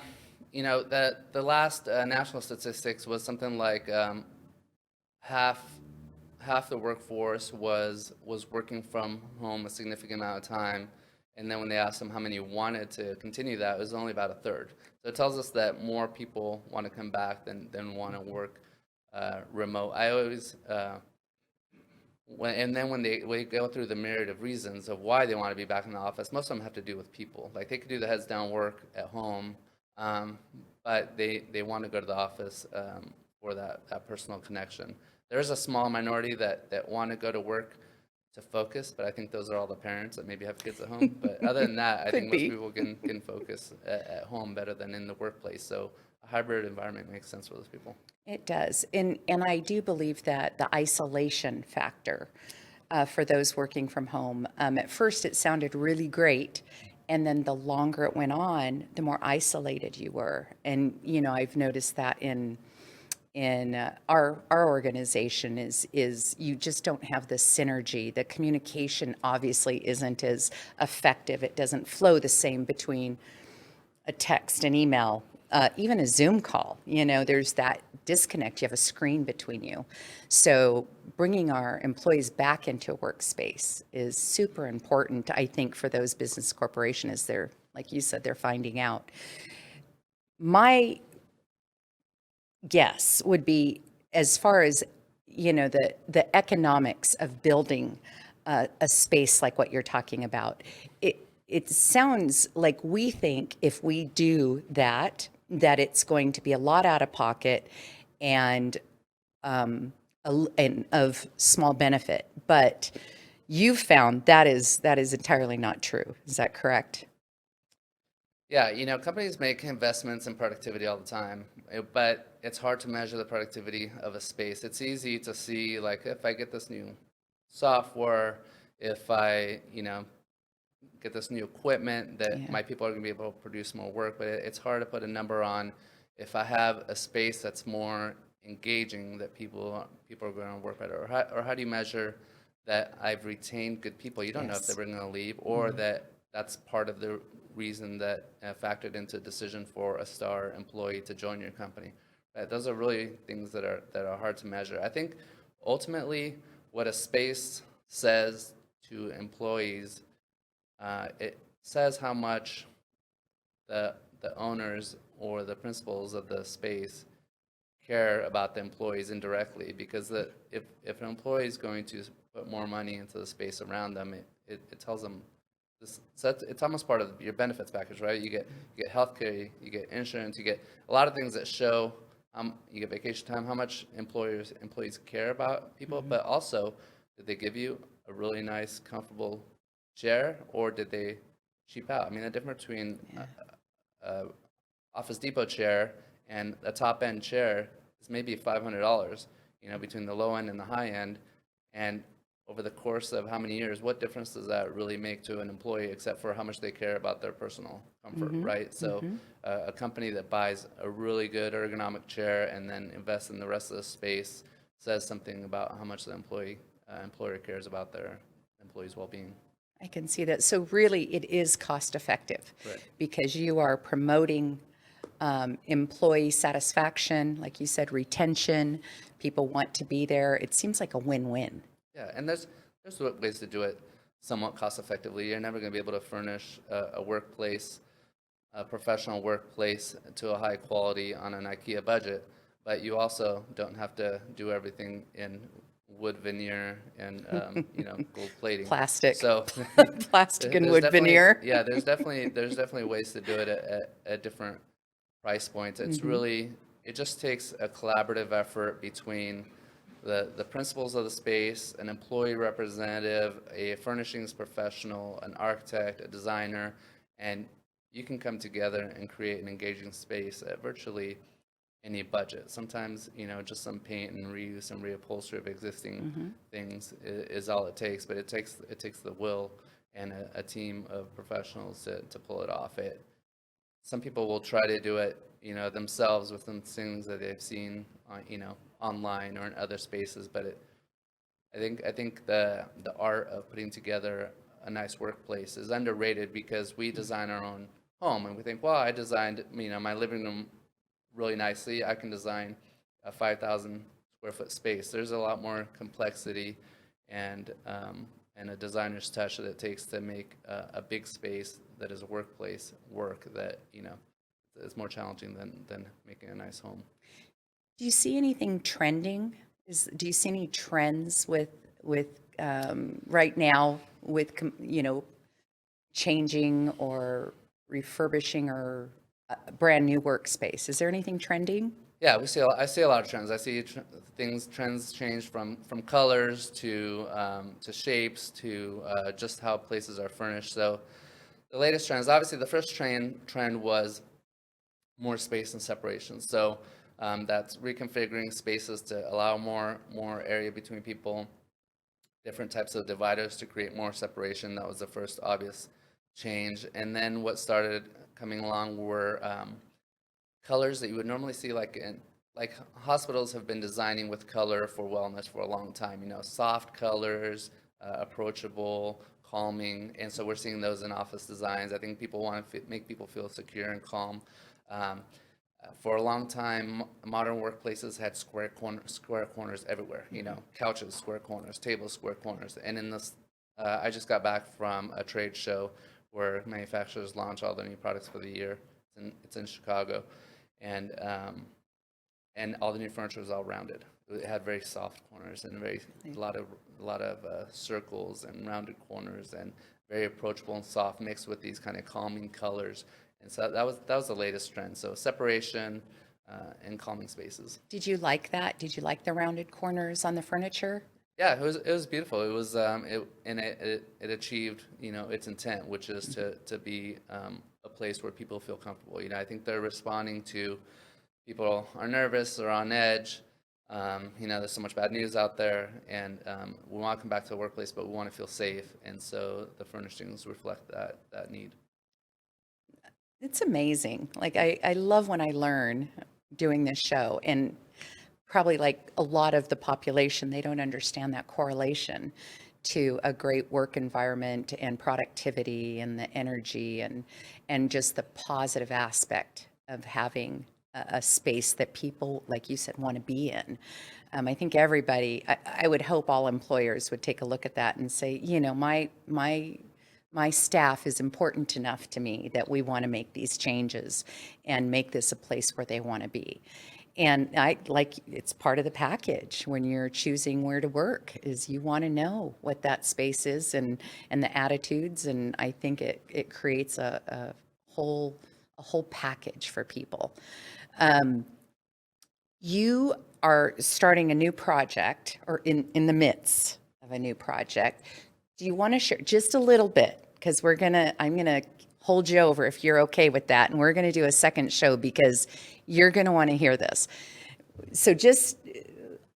last national statistics was something like half the workforce was working from home a significant amount of time, and then when they asked them how many wanted to continue that, it was only about a third. So it tells us that more people want to come back than want to work remote. I always when they go through the myriad of reasons of why they want to be back in the office, most of them have to do with people. Like, they could do the heads down work at home, but they want to go to the office for that personal connection. There's a small minority that want to go to work to focus, but I think those are all the parents that maybe have kids at home. But other than that, I think most people can focus at home better than in the workplace. So a hybrid environment makes sense for those people. It does. And I do believe that the isolation factor for those working from home. At first, it sounded really great. And then the longer it went on, the more isolated you were. And, you know, I've noticed that in our organization is you just don't have the synergy. The communication obviously isn't as effective. It doesn't flow the same between a text and email, even a Zoom call. You know, there's that disconnect. You have a screen between you. So bringing our employees back into a workspace is super important, I think, for those business corporations as they're, like you said, they're finding out. My guess would be, as far as, you know, the economics of building a space like what you're talking about, it sounds like we think if we do that it's going to be a lot out of pocket and of small benefit. But you've found that is entirely not true. Is that correct? Yeah, you know, companies make investments in productivity all the time, but it's hard to measure the productivity of a space. It's easy to see, like, if I get this new software, if I, you know, get this new equipment, that my people are going to be able to produce more work. But it's hard to put a number on if I have a space that's more engaging, that people are going to work better. Or how do you measure that I've retained good people? You don't know if they're going to leave, or that's part of the reason that factored into a decision for a star employee to join your company. Those are really things that are hard to measure. I think ultimately what a space says to employees, it says how much the owners or the principals of the space care about the employees indirectly, because if an employee is going to put more money into the space around them, it tells them this. So it's almost part of your benefits package, right? You get healthcare, you get insurance, you get a lot of things that show you get vacation time, how much employees care about people, but also, did they give you a really nice, comfortable chair, or did they cheap out? I mean, the difference between Office Depot chair and a top-end chair is maybe $500, you know, between the low end and the high end. And over the course of how many years, what difference does that really make to an employee, except for how much they care about their personal comfort, right? So a company that buys a really good ergonomic chair and then invests in the rest of the space says something about how much the employer cares about their employees' well-being. I can see that. So really, it is cost effective, right, because you are promoting employee satisfaction, like you said, retention. People want to be there. It seems like a win-win. Yeah, and there's ways to do it somewhat cost effectively. You're never going to be able to furnish a workplace, a professional workplace, to a high quality on an IKEA budget, but you also don't have to do everything in wood veneer and you know, gold plating. Plastic. So plastic and wood veneer. Yeah, there's definitely ways to do it at different price points. It's really, it just takes a collaborative effort between the principals of the space, an employee representative, a furnishings professional, an architect, a designer, and you can come together and create an engaging space at virtually any budget. Sometimes, you know, just some paint and reuse and reupholstery of existing things is all it takes, but it takes the will and a team of professionals to pull it off. Some people will try to do it, you know, themselves with some things that they've seen, you know, online or in other spaces. But I think the art of putting together a nice workplace is underrated, because we design our own home and we think, well, I designed, you know, my living room really nicely. I can design a 5,000 square foot space. There's a lot more complexity and a designer's touch that it takes to make a big space that is a workplace work, that, you know, is more challenging than making a nice home. Do you see anything trending? Do you see any trends with right now with, you know, changing or refurbishing or a brand new workspace? Is there anything trending? Yeah, I see a lot of trends. I see trends change from colors to shapes to just how places are furnished. So the latest trends, obviously the first trend was more space and separation. So that's reconfiguring spaces to allow more area between people. different types of dividers to create more separation. That was the first obvious change. And then what started coming along were colors that you would normally see like hospitals have been designing with color for wellness for a long time, soft colors, approachable, calming, and so we're seeing those in office designs. I think people want to make people feel secure and calm. For a long time, modern workplaces had square corners everywhere, couches, square corners, tables, square corners, and in this, I just got back from a trade show where manufacturers launch all their new products for the year. It's in Chicago, and all the new furniture was all rounded. It had very soft corners and a lot of circles and rounded corners, and very approachable and soft, mixed with these kind of calming colors. And so that was the latest trend. So separation and calming spaces. Did you like that? Did you like the rounded corners on the furniture? Yeah, it was beautiful. It was it achieved its intent, which is to be a place where people feel comfortable. I think they're responding to people are nervous or on edge. There's so much bad news out there, and we want to come back to the workplace, but we want to feel safe, and so the furnishings reflect that need. It's amazing. Like, I love when I learn doing this show, and probably like a lot of the population, they don't understand that correlation to a great work environment and productivity and the energy and just the positive aspect of having a space that people, like you said, want to be in. I think everybody, I would hope all employers would take a look at that and say, my staff is important enough to me that we want to make these changes and make this a place where they want to be. And it's part of the package when you're choosing where to work, is you want to know what that space is and the attitudes. And I think it creates a whole package for people. You are starting a new project, or in the midst of a new project. Do you want to share just a little bit? Because I'm gonna hold you over if you're okay with that, and we're gonna do a second show because you're gonna want to hear this. So just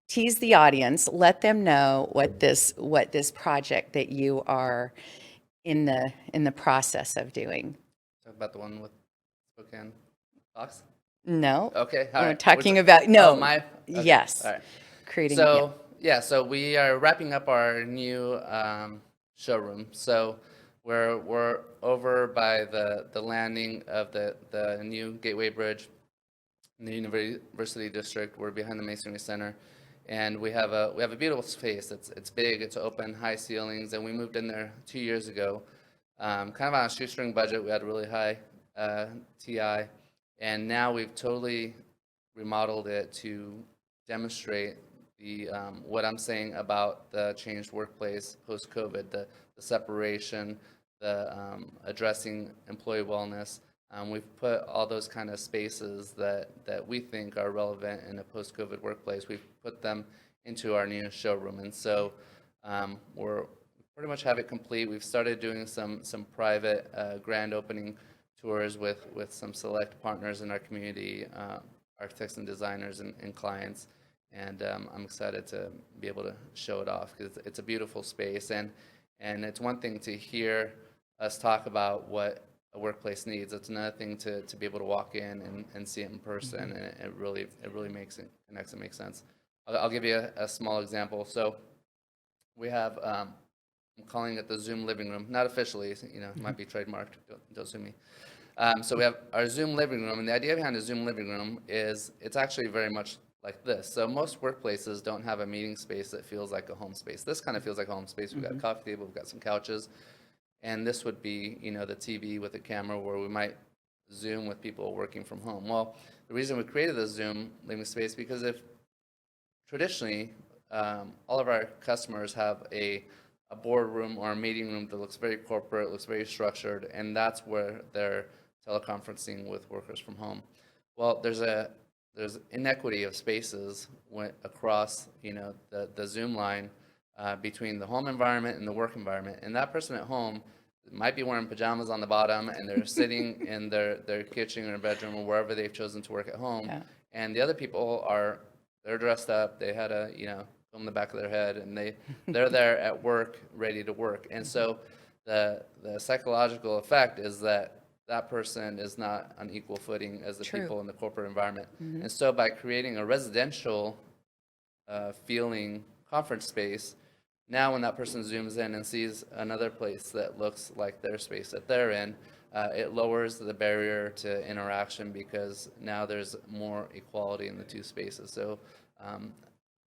tease the audience, let them know what this project that you are in the process of doing. Talk about the one with Spokane box. No. Okay. We're talking about no. Okay. Yes. All right. Creating. So we are wrapping up our new showroom. So we're over by the landing of the new Gateway Bridge in the University District. We're behind the Masonry Center, and we have a beautiful space. It's big. It's open, high ceilings, and we moved in there 2 years ago, kind of on a shoestring budget. We had a really high TI. And now we've totally remodeled it to demonstrate the what I'm saying about the changed workplace post-COVID, the separation, the addressing employee wellness. We've put all those kind of spaces that we think are relevant in a post-COVID workplace. We've put them into our new showroom, and so we're pretty much have it complete. We've started doing some private grand opening tours with some select partners in our community, architects and designers and clients, and I'm excited to be able to show it off because it's a beautiful space, and it's one thing to hear us talk about what a workplace needs. It's another thing to be able to walk in and see it in person, and it really makes it connects and makes sense. I'll give you a small example. So we have I'm calling it the Zoom living room, not officially, it might be trademarked, don't sue me. So we have our Zoom living room, and the idea behind a Zoom living room is it's actually very much like this. So most workplaces don't have a meeting space that feels like a home space. This kind of feels like a home space. We've got a coffee table, we've got some couches, and this would be, the TV with a camera where we might Zoom with people working from home. Well, the reason we created the Zoom living space because if traditionally all of our customers have a boardroom or a meeting room that looks very corporate, looks very structured, and that's where they're teleconferencing with workers from home. Well, there's inequity of spaces across the Zoom line between the home environment and the work environment, and that person at home might be wearing pajamas on the bottom, and they're sitting in their kitchen or bedroom or wherever they've chosen to work at home, and the other people they're dressed up, they had a in the back of their head, and they're there at work, ready to work. And so the psychological effect is that person is not on equal footing as the people in the corporate environment. And so by creating a residential feeling conference space, now when that person zooms in and sees another place that looks like their space that they're in, it lowers the barrier to interaction because now there's more equality in the two spaces. So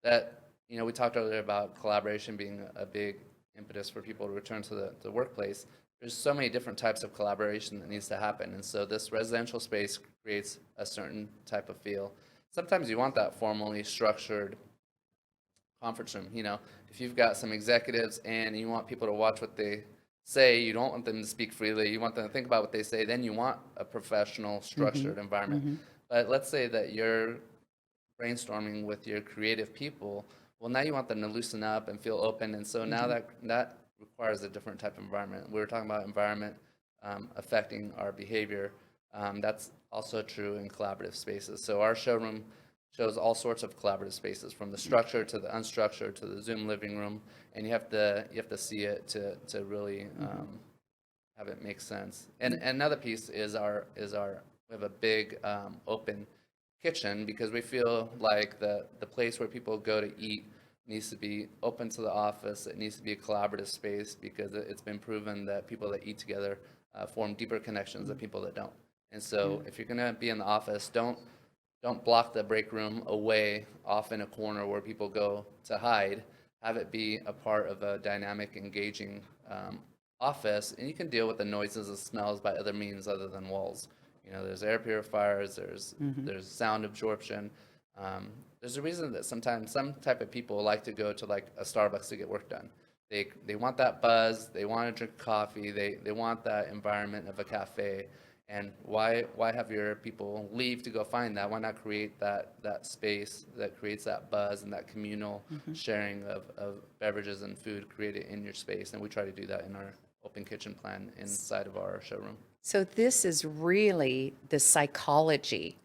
that, we talked earlier about collaboration being a big impetus for people to return to the workplace. There's so many different types of collaboration that needs to happen. And so this residential space creates a certain type of feel. Sometimes you want that formally structured conference room. If you've got some executives and you want people to watch what they say, you don't want them to speak freely, you want them to think about what they say, then you want a professional, structured environment. But let's say that you're brainstorming with your creative people. Well, now you want them to loosen up and feel open, and so now that requires a different type of environment. We were talking about environment affecting our behavior. That's also true in collaborative spaces. So our showroom shows all sorts of collaborative spaces, from the structured to the unstructured to the Zoom living room, and you have to see it to really have it make sense. And another piece is we have a big open kitchen, because we feel like the place where people go to eat needs to be open to the office. It needs to be a collaborative space, because it's been proven that people that eat together form deeper connections than people that don't. And so if you're going to be in the office, don't block the break room away off in a corner where people go to hide. Have it be a part of a dynamic, engaging office, and you can deal with the noises and smells by other means other than walls. There's air purifiers, there's sound absorption. There's a reason that sometimes some type of people like to go to like a Starbucks to get work done. They want that buzz, they want to drink coffee, they want that environment of a cafe. And why have your people leave to go find that? Why not create that space that creates that buzz and that communal sharing of beverages and food created in your space? And we try to do that in our open kitchen plan inside of our showroom. So this is really the psychology.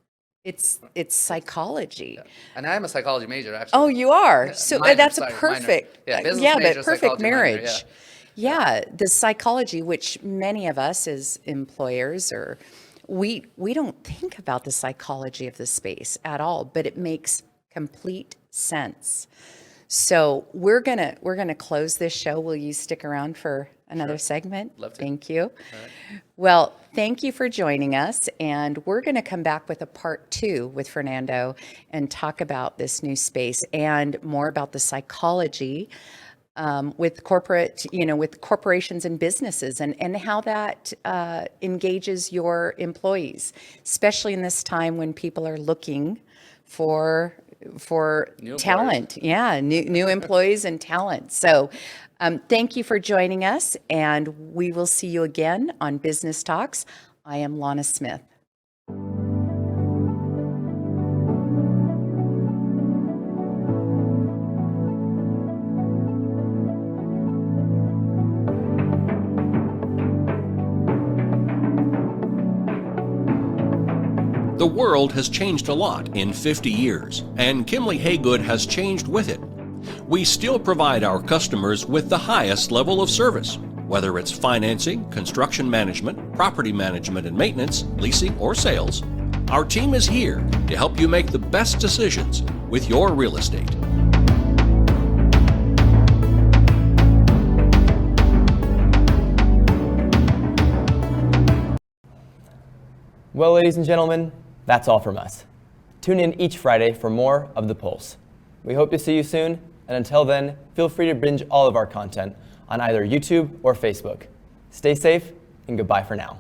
It's psychology. Yeah. And I am a psychology major, actually. Oh, you are? Yeah, So minor, that's sorry, a perfect, minor. Yeah, but perfect marriage. Minor, yeah. The psychology, which many of us as employers we don't think about the psychology of the space at all, but it makes complete sense. So we're gonna close this show. Will you stick around for another segment? Love to. Thank you. All right. Well, thank you for joining us, and we're going to come back with a part 2 with Fernando and talk about this new space and more about the psychology with corporations and businesses, and how that engages your employees, especially in this time when people are looking for New talent. New employees and talent. So thank you for joining us, and we will see you again on Business Talks. I am Lonna Smith. The world has changed a lot in 50 years, and Kimley Haygood has changed with it. We still provide our customers with the highest level of service, whether it's financing, construction management, property management and maintenance, leasing, or sales. Our team is here to help you make the best decisions with your real estate. Well, ladies and gentlemen, that's all from us. Tune in each Friday for more of The Pulse. We hope to see you soon, and until then, feel free to binge all of our content on either YouTube or Facebook. Stay safe, and goodbye for now.